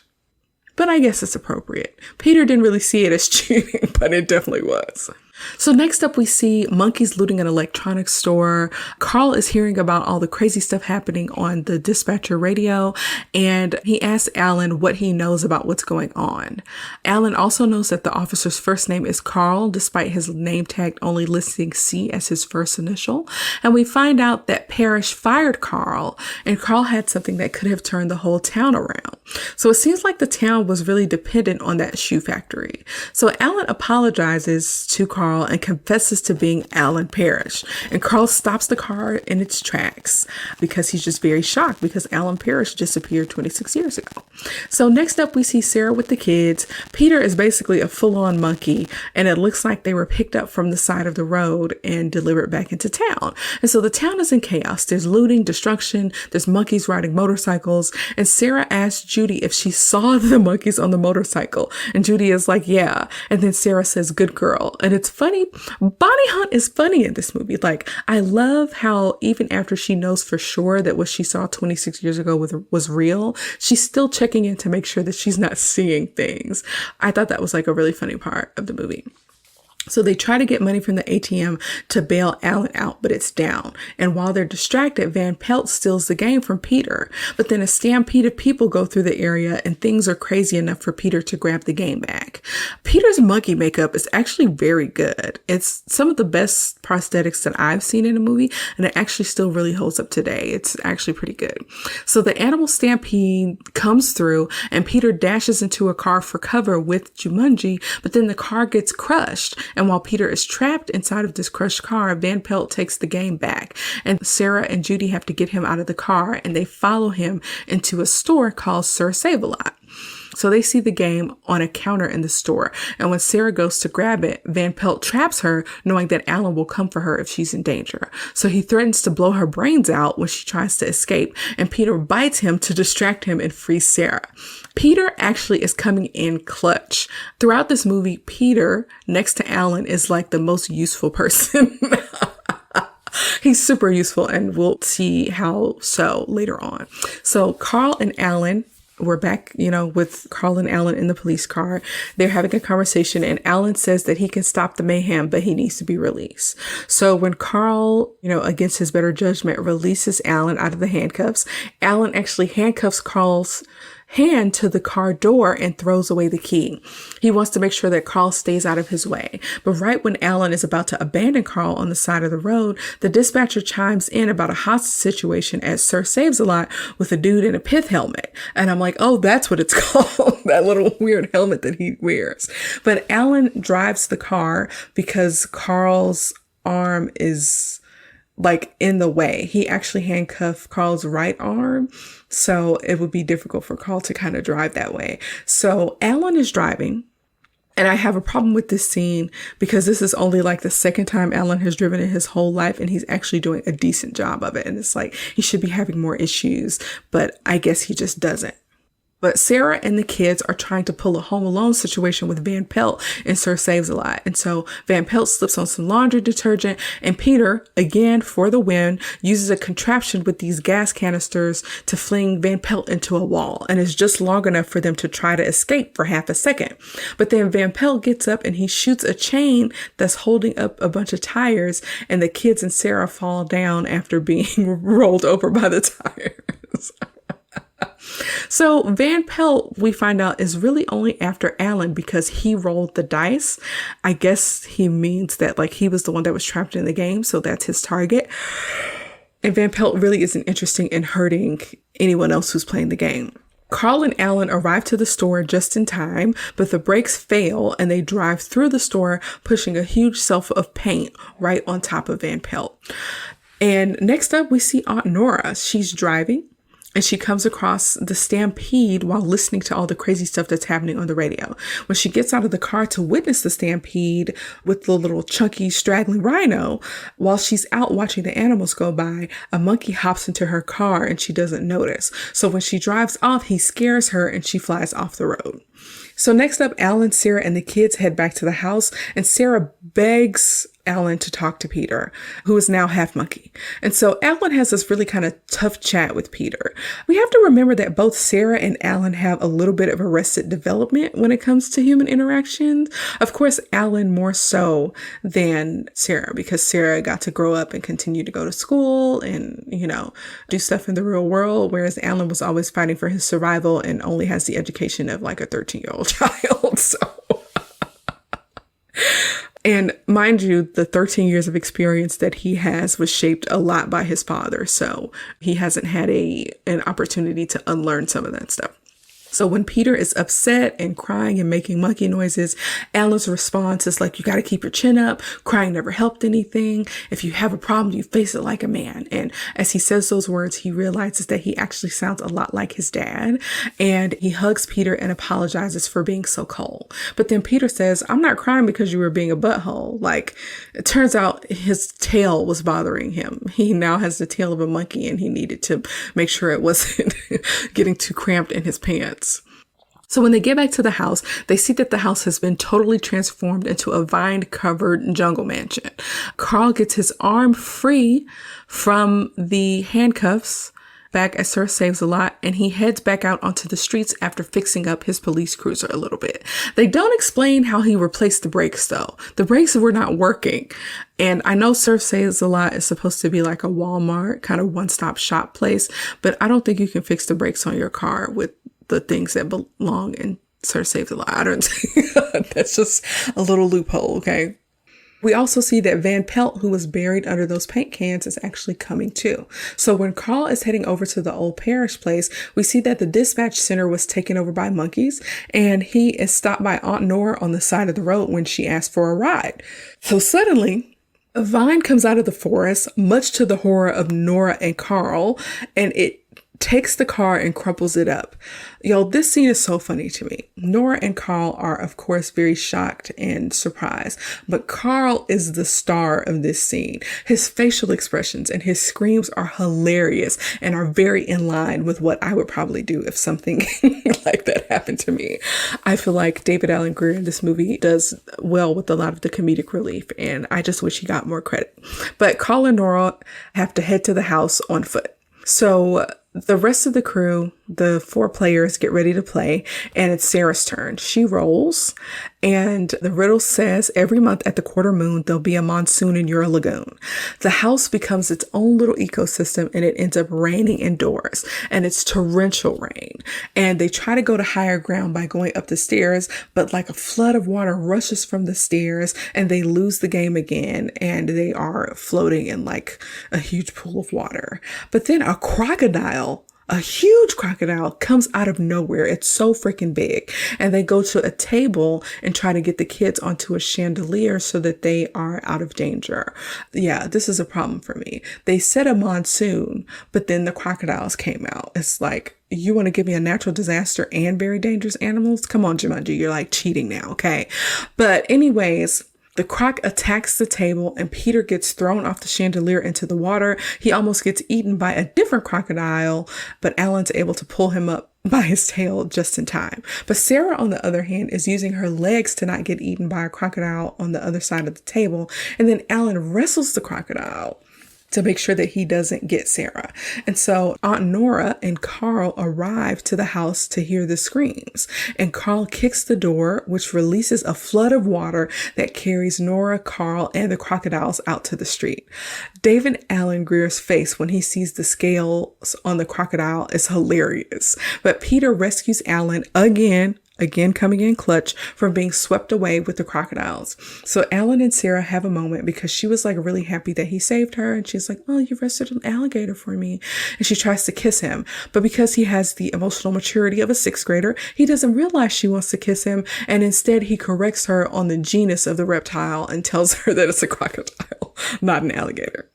But I guess it's appropriate. Peter didn't really see it as cheating, but it definitely was. So next up, we see monkeys looting an electronics store. Carl is hearing about all the crazy stuff happening on the dispatcher radio, and he asks Alan what he knows about what's going on. Alan also knows that the officer's first name is Carl, despite his name tag only listing C as his first initial. And we find out that Parrish fired Carl, and Carl had something that could have turned the whole town around. So it seems like the town was really dependent on that shoe factory. So Alan apologizes to Carl and confesses to being Alan Parrish. And Carl stops the car in its tracks because he's just very shocked because Alan Parrish disappeared 26 years ago. So next up, we see Sarah with the kids. Peter is basically a full-on monkey, and it looks like they were picked up from the side of the road and delivered back into town. And so the town is in chaos. There's looting, destruction, there's monkeys riding motorcycles, and Sarah asks Judy if she saw the monkeys on the motorcycle. And Judy is like, yeah. And then Sarah says, "Good girl." And it's funny. Bonnie Hunt is funny in this movie. I love how even after she knows for sure that what she saw 26 years ago was real, she's still checking in to make sure that she's not seeing things. I thought that was a really funny part of the movie. So they try to get money from the ATM to bail Alan out, but it's down. And while they're distracted, Van Pelt steals the game from Peter. But then a stampede of people go through the area and things are crazy enough for Peter to grab the game back. Peter's monkey makeup is actually very good. It's some of the best prosthetics that I've seen in a movie, and it actually still really holds up today. It's actually pretty good. So the animal stampede comes through and Peter dashes into a car for cover with Jumanji, but then the car gets crushed. And while Peter is trapped inside of this crushed car, Van Pelt takes the game back. And Sarah and Judy have to get him out of the car, and they follow him into a store called Sir Save-A-Lot. So they see the game on a counter in the store. And when Sarah goes to grab it, Van Pelt traps her, knowing that Alan will come for her if she's in danger. So he threatens to blow her brains out when she tries to escape, and Peter bites him to distract him and free Sarah. Peter actually is coming in clutch. Throughout this movie, Peter, next to Alan, is the most useful person. He's super useful, and we'll see how so later on. So Carl and Alan, we're back, with Carl and Alan in the police car. They're having a conversation, and Alan says that he can stop the mayhem, but he needs to be released. So when Carl, against his better judgment, releases Alan out of the handcuffs, Alan actually handcuffs Carl's hand to the car door and throws away the key. He wants to make sure that Carl stays out of his way. But right when Alan is about to abandon Carl on the side of the road, the dispatcher chimes in about a hostage situation at Sir Saves-A-Lot with a dude in a pith helmet. And I'm like, oh, that's what it's called. That little weird helmet that he wears. But Alan drives the car because Carl's arm is in the way. He actually handcuffed Carl's right arm, so it would be difficult for Carl to kind of drive that way. So Alan is driving, and I have a problem with this scene because this is only the second time Alan has driven in his whole life, and he's actually doing a decent job of it. And it's he should be having more issues, but I guess he just doesn't. But Sarah and the kids are trying to pull a Home Alone situation with Van Pelt and Sir Saves-A-Lot. And so Van Pelt slips on some laundry detergent, and Peter, again for the win, uses a contraption with these gas canisters to fling Van Pelt into a wall. And it's just long enough for them to try to escape for half a second. But then Van Pelt gets up and he shoots a chain that's holding up a bunch of tires, and the kids and Sarah fall down after being rolled over by the tires. So Van Pelt, we find out, is really only after Alan because he rolled the dice. I guess he means that he was the one that was trapped in the game, so that's his target. And Van Pelt really isn't interested in hurting anyone else who's playing the game. Carl and Alan arrive to the store just in time, but the brakes fail and they drive through the store, pushing a huge self of paint right on top of Van Pelt. And next up, we see Aunt Nora. She's driving. And she comes across the stampede while listening to all the crazy stuff that's happening on the radio. When she gets out of the car to witness the stampede with the little chunky straggling rhino, while she's out watching the animals go by, a monkey hops into her car and she doesn't notice. So when she drives off, he scares her and she flies off the road. So next up, Alan, Sarah, and the kids head back to the house, and Sarah begs Alan to talk to Peter, who is now half monkey. And so Alan has this really kind of tough chat with Peter. We have to remember that both Sarah and Alan have a little bit of arrested development when it comes to human interactions. Of course, Alan more so than Sarah, because Sarah got to grow up and continue to go to school and, do stuff in the real world, whereas Alan was always fighting for his survival and only has the education of like a 13-year-old child. So... And mind you, the 13 years of experience that he has was shaped a lot by his father. So he hasn't had an opportunity to unlearn some of that stuff. So when Peter is upset and crying and making monkey noises, Alan's response is like, you got to keep your chin up. Crying never helped anything. If you have a problem, you face it like a man. And as he says those words, he realizes that he actually sounds a lot like his dad. And he hugs Peter and apologizes for being so cold. But then Peter says, I'm not crying because you were being a butthole. Like, it turns out his tail was bothering him. He now has the tail of a monkey and he needed to make sure it wasn't getting too cramped in his pants. So when they get back to the house, they see that the house has been totally transformed into a vine-covered jungle mansion. Carl gets his arm free from the handcuffs back at Sir Saves-a-Lot, and he heads back out onto the streets after fixing up his police cruiser a little bit. They don't explain how he replaced the brakes, though. The brakes were not working. And I know Sir Saves-a-Lot is supposed to be like a Walmart kind of one-stop shop place, but I don't think you can fix the brakes on your car with the things that belong in Sir Saves-a-Lot. I don't that's just a little loophole, okay? We also see that Van Pelt, who was buried under those paint cans, is actually coming too. So when Carl is heading over to the old parish place, we see that the dispatch center was taken over by monkeys, and he is stopped by Aunt Nora on the side of the road when she asked for a ride. So suddenly, a vine comes out of the forest, much to the horror of Nora and Carl, and it takes the car and crumples it up. Yo, this scene is so funny to me. Nora and Carl are, of course, very shocked and surprised, but Carl is the star of this scene. His facial expressions and his screams are hilarious and are very in line with what I would probably do if something like that happened to me. I feel like David Alan Grier in this movie does well with a lot of the comedic relief, and I just wish he got more credit. But Carl and Nora have to head to the house on foot. So the rest of the crew, the 4 players, get ready to play, and it's Sarah's turn. She rolls, and the riddle says, every month at the quarter moon, there'll be a monsoon in your lagoon. The house becomes its own little ecosystem, and it ends up raining indoors, and it's torrential rain. And they try to go to higher ground by going up the stairs, but like a flood of water rushes from the stairs, and they lose the game again, and they are floating in like a huge pool of water. But then a huge crocodile comes out of nowhere. It's so freaking big. And they go to a table and try to get the kids onto a chandelier so that they are out of danger. Yeah, this is a problem for me. They said a monsoon, but then the crocodiles came out. It's like, you want to give me a natural disaster and very dangerous animals? Come on, Jumanji, you're like cheating now, okay? But anyways, the croc attacks the table and Peter gets thrown off the chandelier into the water. He almost gets eaten by a different crocodile, but Alan's able to pull him up by his tail just in time. But Sarah, on the other hand, is using her legs to not get eaten by a crocodile on the other side of the table. And then Alan wrestles the crocodile to make sure that he doesn't get Sarah. And so Aunt Nora and Carl arrive to the house to hear the screams. And Carl kicks the door, which releases a flood of water that carries Nora, Carl, and the crocodiles out to the street. David Alan Grier's face when he sees the scales on the crocodile is hilarious. But Peter rescues Alan again coming in clutch from being swept away with the crocodiles. So Alan and Sarah have a moment because she was like really happy that he saved her. And she's like, oh, you rescued an alligator for me. And she tries to kiss him. But because he has the emotional maturity of a 6th grader, he doesn't realize she wants to kiss him. And instead he corrects her on the genus of the reptile and tells her that it's a crocodile, not an alligator.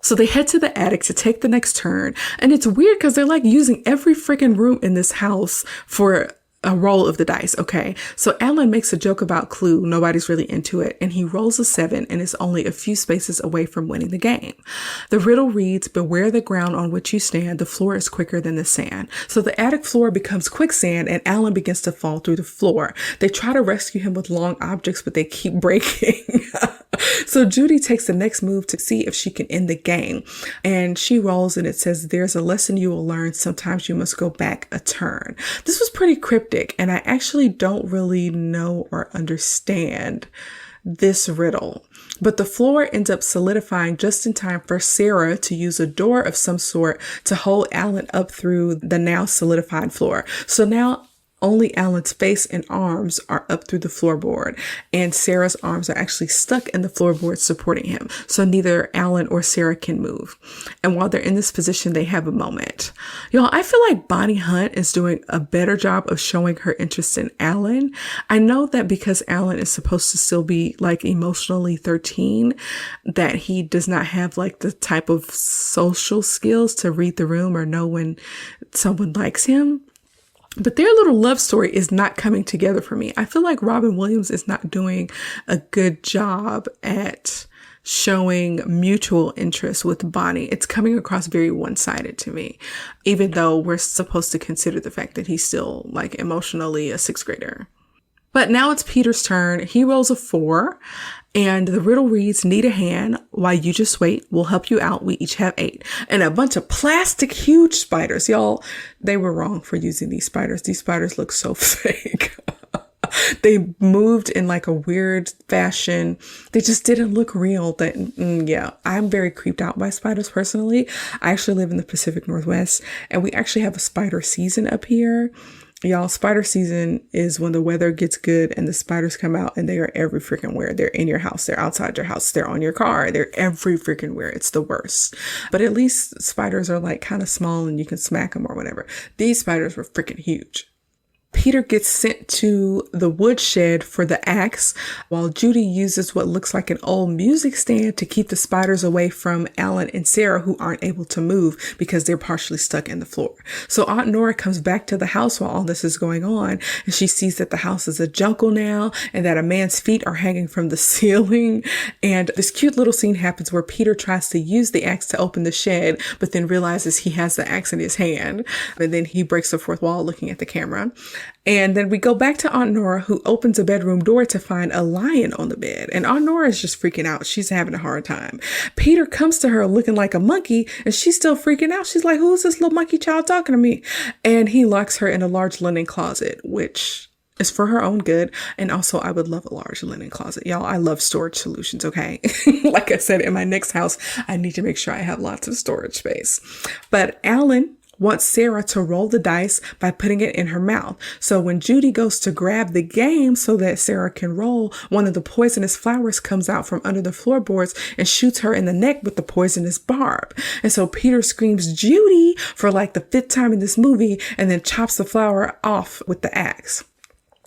So they head to the attic to take the next turn. And it's weird because they're like using every freaking room in this house for a roll of the dice. Okay. So Alan makes a joke about Clue. Nobody's really into it. And he rolls a 7 and is only a few spaces away from winning the game. The riddle reads, beware the ground on which you stand. The floor is quicker than the sand. So the attic floor becomes quicksand and Alan begins to fall through the floor. They try to rescue him with long objects, but they keep breaking. So Judy takes the next move to see if she can end the game. And she rolls and it says, there's a lesson you will learn. Sometimes you must go back a turn. This was pretty cryptic and I actually don't really know or understand this riddle. But the floor ends up solidifying just in time for Sarah to use a door of some sort to hold Alan up through the now solidified floor. So now only Alan's face and arms are up through the floorboard, and Sarah's arms are actually stuck in the floorboard supporting him. So neither Alan or Sarah can move. And while they're in this position, they have a moment. Y'all, I feel like Bonnie Hunt is doing a better job of showing her interest in Alan. I know that because Alan is supposed to still be like emotionally 13, that he does not have like the type of social skills to read the room or know when someone likes him. But their little love story is not coming together for me. I feel like Robin Williams is not doing a good job at showing mutual interest with Bonnie. It's coming across very one-sided to me, even though we're supposed to consider the fact that he's still like emotionally a 6th grader. But now it's Peter's turn. He rolls a 4 and the riddle reads, need a hand while you just wait. We'll help you out. We each have 8 and a bunch of plastic huge spiders. Y'all, they were wrong for using these spiders. These spiders look so fake. They moved in like a weird fashion. They just didn't look real. Yeah, I'm very creeped out by spiders personally. I actually live in the Pacific Northwest and we actually have a spider season up here. Y'all, spider season is when the weather gets good and the spiders come out and they are every freaking where. They're in your house. They're outside your house. They're on your car. They're every freaking where. It's the worst. But at least spiders are like kind of small and you can smack them or whatever. These spiders were freaking huge. Peter gets sent to the woodshed for the axe while Judy uses what looks like an old music stand to keep the spiders away from Alan and Sarah, who aren't able to move because they're partially stuck in the floor. So Aunt Nora comes back to the house while all this is going on and she sees that the house is a jungle now and that a man's feet are hanging from the ceiling. And this cute little scene happens where Peter tries to use the axe to open the shed, but then realizes he has the axe in his hand. And then he breaks the fourth wall looking at the camera. And then we go back to Aunt Nora, who opens a bedroom door to find a lion on the bed. And Aunt Nora is just freaking out. She's having a hard time. Peter comes to her looking like a monkey and she's still freaking out. She's like, who is this little monkey child talking to me? And he locks her in a large linen closet, which is for her own good. And also I would love a large linen closet. Y'all, I love storage solutions. Okay. Like I said, in my next house, I need to make sure I have lots of storage space. But Alan wants Sarah to roll the dice by putting it in her mouth. So when Judy goes to grab the game so that Sarah can roll, one of the poisonous flowers comes out from under the floorboards and shoots her in the neck with the poisonous barb. And so Peter screams Judy for like the 5th time in this movie and then chops the flower off with the axe.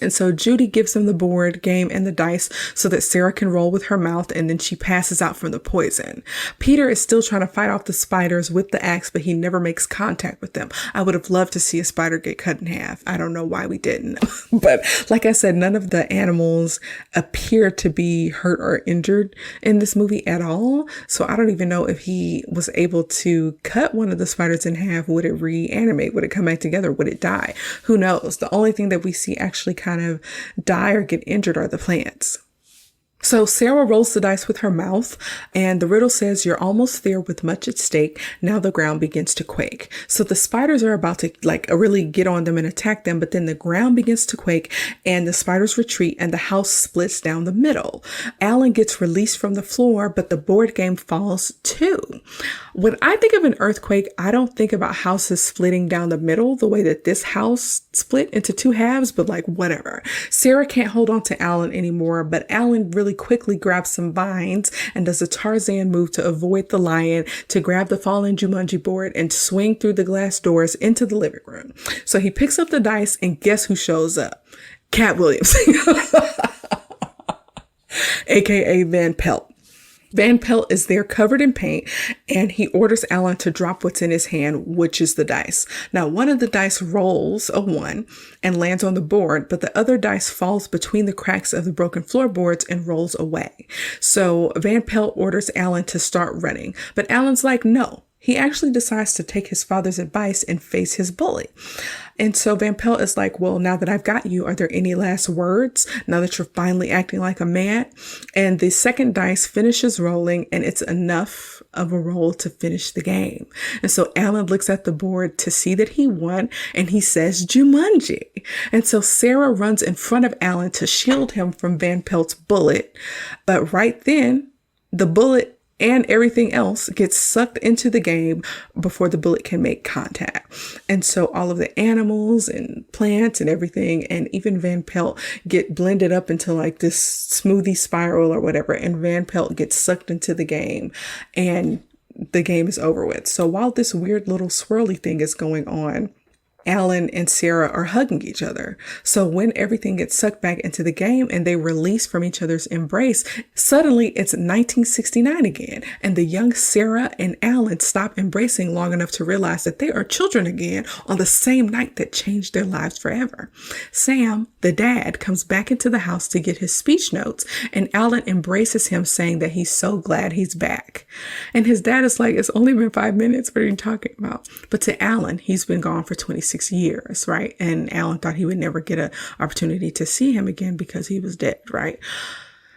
And so Judy gives him the board game and the dice so that Sarah can roll with her mouth, and then she passes out from the poison. Peter is still trying to fight off the spiders with the axe, but he never makes contact with them. I would have loved to see a spider get cut in half. I don't know why we didn't. But like I said, none of the animals appear to be hurt or injured in this movie at all. So I don't even know if he was able to cut one of the spiders in half. Would it reanimate? Would it come back together? Would it die? Who knows? The only thing that we see actually kind of die or get injured are the plants. So Sarah rolls the dice with her mouth and the riddle says, you're almost there with much at stake. Now the ground begins to quake. So the spiders are about to like really get on them and attack them. But then the ground begins to quake and the spiders retreat and the house splits down the middle. Alan gets released from the floor, but the board game falls too. When I think of an earthquake, I don't think about houses splitting down the middle the way that this house split into 2 halves, but like whatever. Sarah can't hold on to Alan anymore, but Alan really quickly grabs some vines and does a Tarzan move to avoid the lion, to grab the fallen Jumanji board and swing through the glass doors into the living room. So he picks up the dice and guess who shows up? Cat Williams, aka Van Pelt. Van Pelt is there covered in paint, and he orders Alan to drop what's in his hand, which is the dice. Now, one of the dice rolls a 1 and lands on the board, but the other dice falls between the cracks of the broken floorboards and rolls away. So Van Pelt orders Alan to start running, but Alan's like, no. He actually decides to take his father's advice and face his bully. And so Van Pelt is like, well, now that I've got you, are there any last words? Now that you're finally acting like a man? And the second dice finishes rolling, and it's enough of a roll to finish the game. And so Alan looks at the board to see that he won, and he says Jumanji. And so Sarah runs in front of Alan to shield him from Van Pelt's bullet. But right then, the bullet and everything else gets sucked into the game before the bullet can make contact. And so all of the animals and plants and everything, and even Van Pelt, get blended up into like this smoothie spiral or whatever. And Van Pelt gets sucked into the game, and the game is over with. So while this weird little swirly thing is going on, Alan and Sarah are hugging each other. So when everything gets sucked back into the game and they release from each other's embrace, suddenly it's 1969 again. And the young Sarah and Alan stop embracing long enough to realize that they are children again on the same night that changed their lives forever. Sam, the dad, comes back into the house to get his speech notes, and Alan embraces him, saying that he's so glad he's back. And his dad is like, it's only been 5 minutes. What are you talking about? But to Alan, he's been gone for 26 years, right? And Alan thought he would never get an opportunity to see him again because he was dead, right?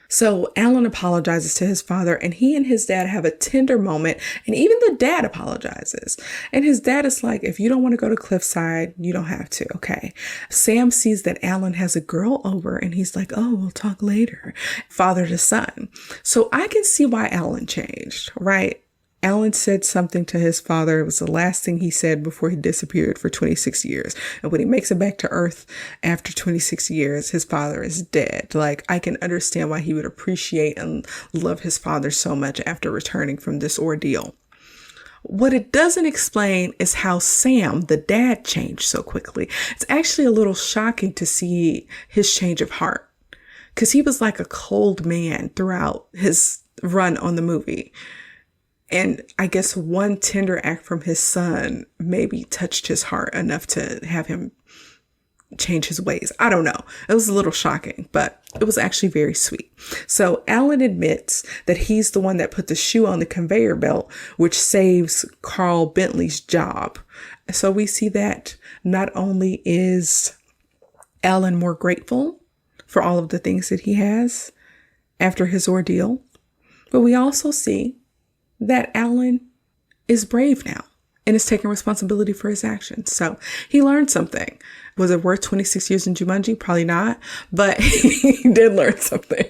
So Alan apologizes to his father, and he and his dad have a tender moment, and even the dad apologizes. And his dad is like, if you don't want to go to Cliffside, you don't have to, okay? Sam sees that Alan has a girl over, and he's like, oh, we'll talk later. Father to son. So I can see why Alan changed, right? Alan said something to his father. It was the last thing he said before he disappeared for 26 years. And when he makes it back to Earth after 26 years, his father is dead. Like, I can understand why he would appreciate and love his father so much after returning from this ordeal. What it doesn't explain is how Sam, the dad, changed so quickly. It's actually a little shocking to see his change of heart, because he was like a cold man throughout his run on the movie. And I guess one tender act from his son maybe touched his heart enough to have him change his ways. I don't know. It was a little shocking, but it was actually very sweet. So Alan admits that he's the one that put the shoe on the conveyor belt, which saves Carl Bentley's job. So we see that not only is Alan more grateful for all of the things that he has after his ordeal, but we also see that Alan is brave now and is taking responsibility for his actions. So he learned something. Was it worth 26 years in Jumanji? Probably not, but he did learn something.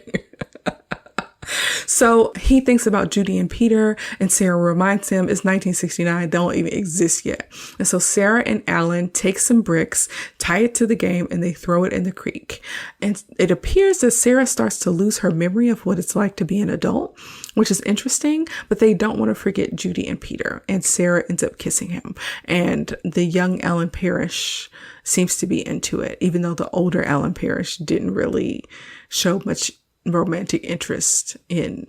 So he thinks about Judy and Peter, and Sarah reminds him it's 1969. They don't even exist yet. And so Sarah and Alan take some bricks, tie it to the game, and they throw it in the creek. And it appears that Sarah starts to lose her memory of what it's like to be an adult, which is interesting, but they don't want to forget Judy and Peter. And Sarah ends up kissing him. And the young Alan Parrish seems to be into it, even though the older Alan Parrish didn't really show much romantic interest in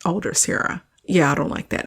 older Sarah. Yeah, I don't like that.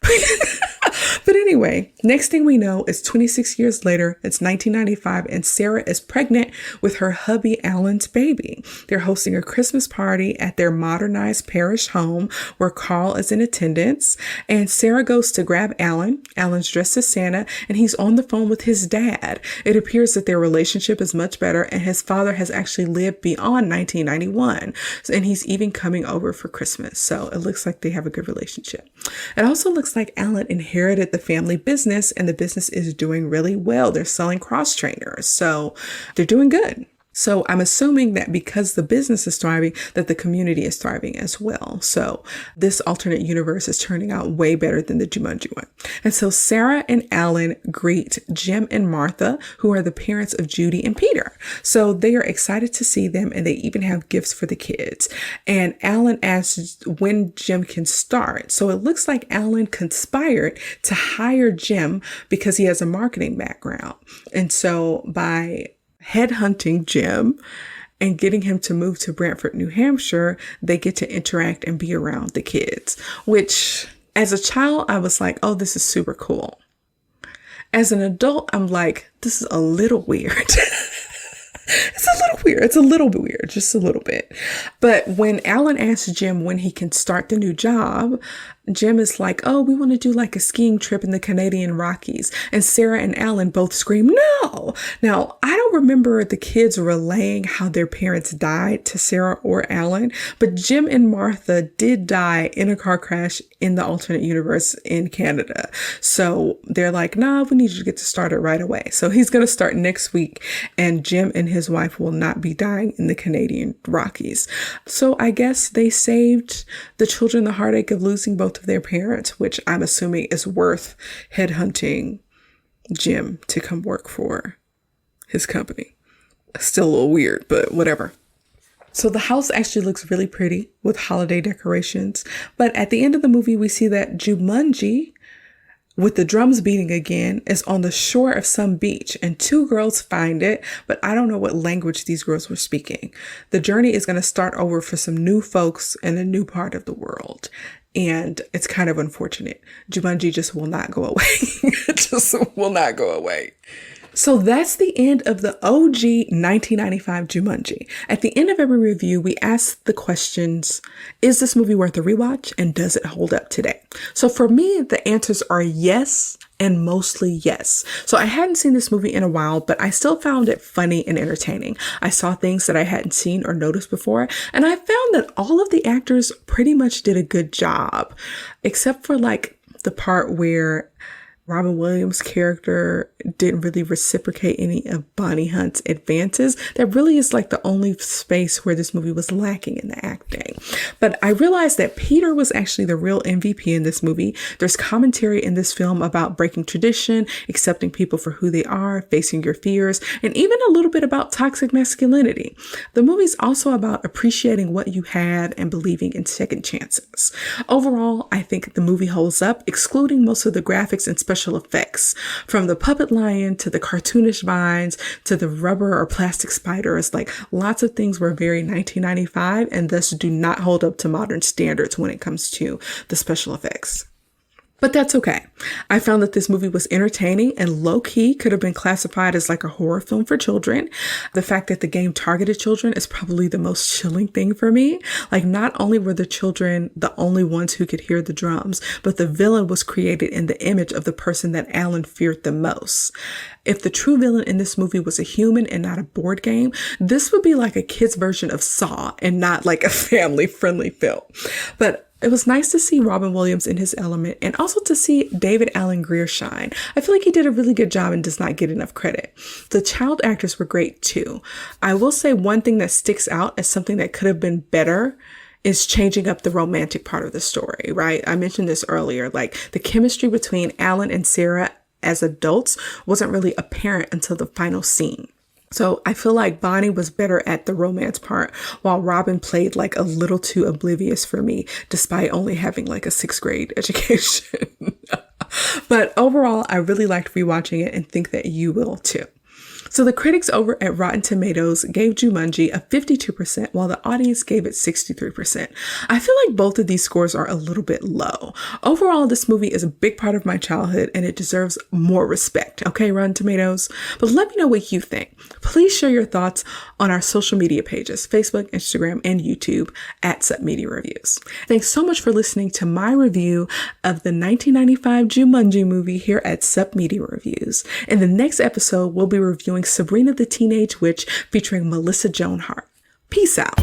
But anyway, next thing we know is 26 years later, it's 1995, and Sarah is pregnant with her hubby Alan's baby. They're hosting a Christmas party at their modernized parish home where Carl is in attendance, and Sarah goes to grab Alan. Alan's dressed as Santa, and he's on the phone with his dad. It appears that their relationship is much better, and his father has actually lived beyond 1991, and he's even coming over for Christmas. So it looks like they have a good relationship. It also looks like Alan inherited the family business, and the business is doing really well. They're selling cross trainers, so they're doing good. So I'm assuming that because the business is thriving, that the community is thriving as well. So this alternate universe is turning out way better than the Jumanji one. And so Sarah and Alan greet Jim and Martha, who are the parents of Judy and Peter. So they are excited to see them, and they even have gifts for the kids. And Alan asks when Jim can start. So it looks like Alan conspired to hire Jim because he has a marketing background. And so by headhunting Jim, and getting him to move to Brantford, New Hampshire, they get to interact and be around the kids, which as a child, I was like, oh, this is super cool. As an adult, I'm like, this is a little weird. It's a little weird. It's a little bit weird, just a little bit. But when Alan asks Jim when he can start the new job, Jim is like, oh, we want to do like a skiing trip in the Canadian Rockies. And Sarah and Alan both scream, no. Now, I don't remember the kids relaying how their parents died to Sarah or Alan, but Jim and Martha did die in a car crash in the alternate universe in Canada. So they're like, nah, we need you to get to start it right away. So he's going to start next week, and Jim and his wife will not be dying in the Canadian Rockies. So I guess they saved the children the heartache of losing both of their parents, which I'm assuming is worth headhunting Jim to come work for his company. Still a little weird, but whatever. So the house actually looks really pretty with holiday decorations. But at the end of the movie, we see that Jumanji, with the drums beating again, is on the shore of some beach, and two girls find it, but I don't know what language these girls were speaking. The journey is going to start over for some new folks in a new part of the world. And it's kind of unfortunate. Jumanji just will not go away. It just will not go away. So that's the end of the OG 1995 Jumanji. At the end of every review, we ask the questions, is this movie worth a rewatch, and does it hold up today? So for me, the answers are yes, and mostly yes. So I hadn't seen this movie in a while, but I still found it funny and entertaining. I saw things that I hadn't seen or noticed before, and I found that all of the actors pretty much did a good job, except for like the part where Robin Williams' character didn't really reciprocate any of Bonnie Hunt's advances. That really is like the only space where this movie was lacking in the acting. But I realized that Peter was actually the real MVP in this movie. There's commentary in this film about breaking tradition, accepting people for who they are, facing your fears, and even a little bit about toxic masculinity. The movie's also about appreciating what you had and believing in second chances. Overall, I think the movie holds up, excluding most of the graphics and special effects, from the puppet lion to the cartoonish vines to the rubber or plastic spiders. Like, lots of things were very 1995 and thus do not hold up to modern standards when it comes to the special effects. But that's okay. I found that this movie was entertaining and low-key could have been classified as like a horror film for children. The fact that the game targeted children is probably the most chilling thing for me. Like, not only were the children the only ones who could hear the drums, but the villain was created in the image of the person that Alan feared the most. If the true villain in this movie was a human and not a board game, this would be like a kid's version of Saw and not like a family-friendly film. But it was nice to see Robin Williams in his element, and also to see David Alan Grier shine. I feel like he did a really good job and does not get enough credit. The child actors were great too. I will say one thing that sticks out as something that could have been better is changing up the romantic part of the story, right? I mentioned this earlier, like the chemistry between Alan and Sarah as adults wasn't really apparent until the final scene. So I feel like Bonnie was better at the romance part, while Robin played like a little too oblivious for me, despite only having like a 6th grade education. But overall, I really liked rewatching it and think that you will too. So the critics over at Rotten Tomatoes gave Jumanji a 52%, while the audience gave it 63%. I feel like both of these scores are a little bit low. Overall, this movie is a big part of my childhood and it deserves more respect. Okay, Rotten Tomatoes? But let me know what you think. Please share your thoughts on our social media pages, Facebook, Instagram, and YouTube at Sup Media Reviews. Thanks so much for listening to my review of the 1995 Jumanji movie here at Sup Media Reviews. In the next episode, we'll be reviewing Sabrina the Teenage Witch featuring Melissa Joan Hart. Peace out.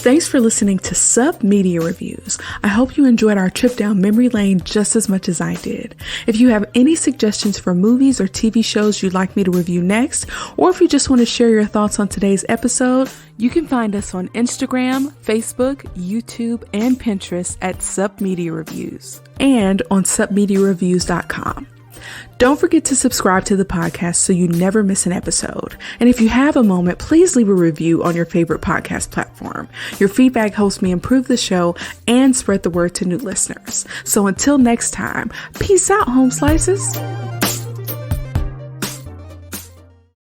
Thanks for listening to Sup Media Reviews. I hope you enjoyed our trip down memory lane just as much as I did. If you have any suggestions for movies or TV shows you'd like me to review next, or if you just want to share your thoughts on today's episode, you can find us on Instagram, Facebook, YouTube, and Pinterest at Sup Media Reviews, and on supmediareviews.com. Don't forget to subscribe to the podcast so you never miss an episode. And if you have a moment, please leave a review on your favorite podcast platform. Your feedback helps me improve the show and spread the word to new listeners. So until next time, peace out, home slices.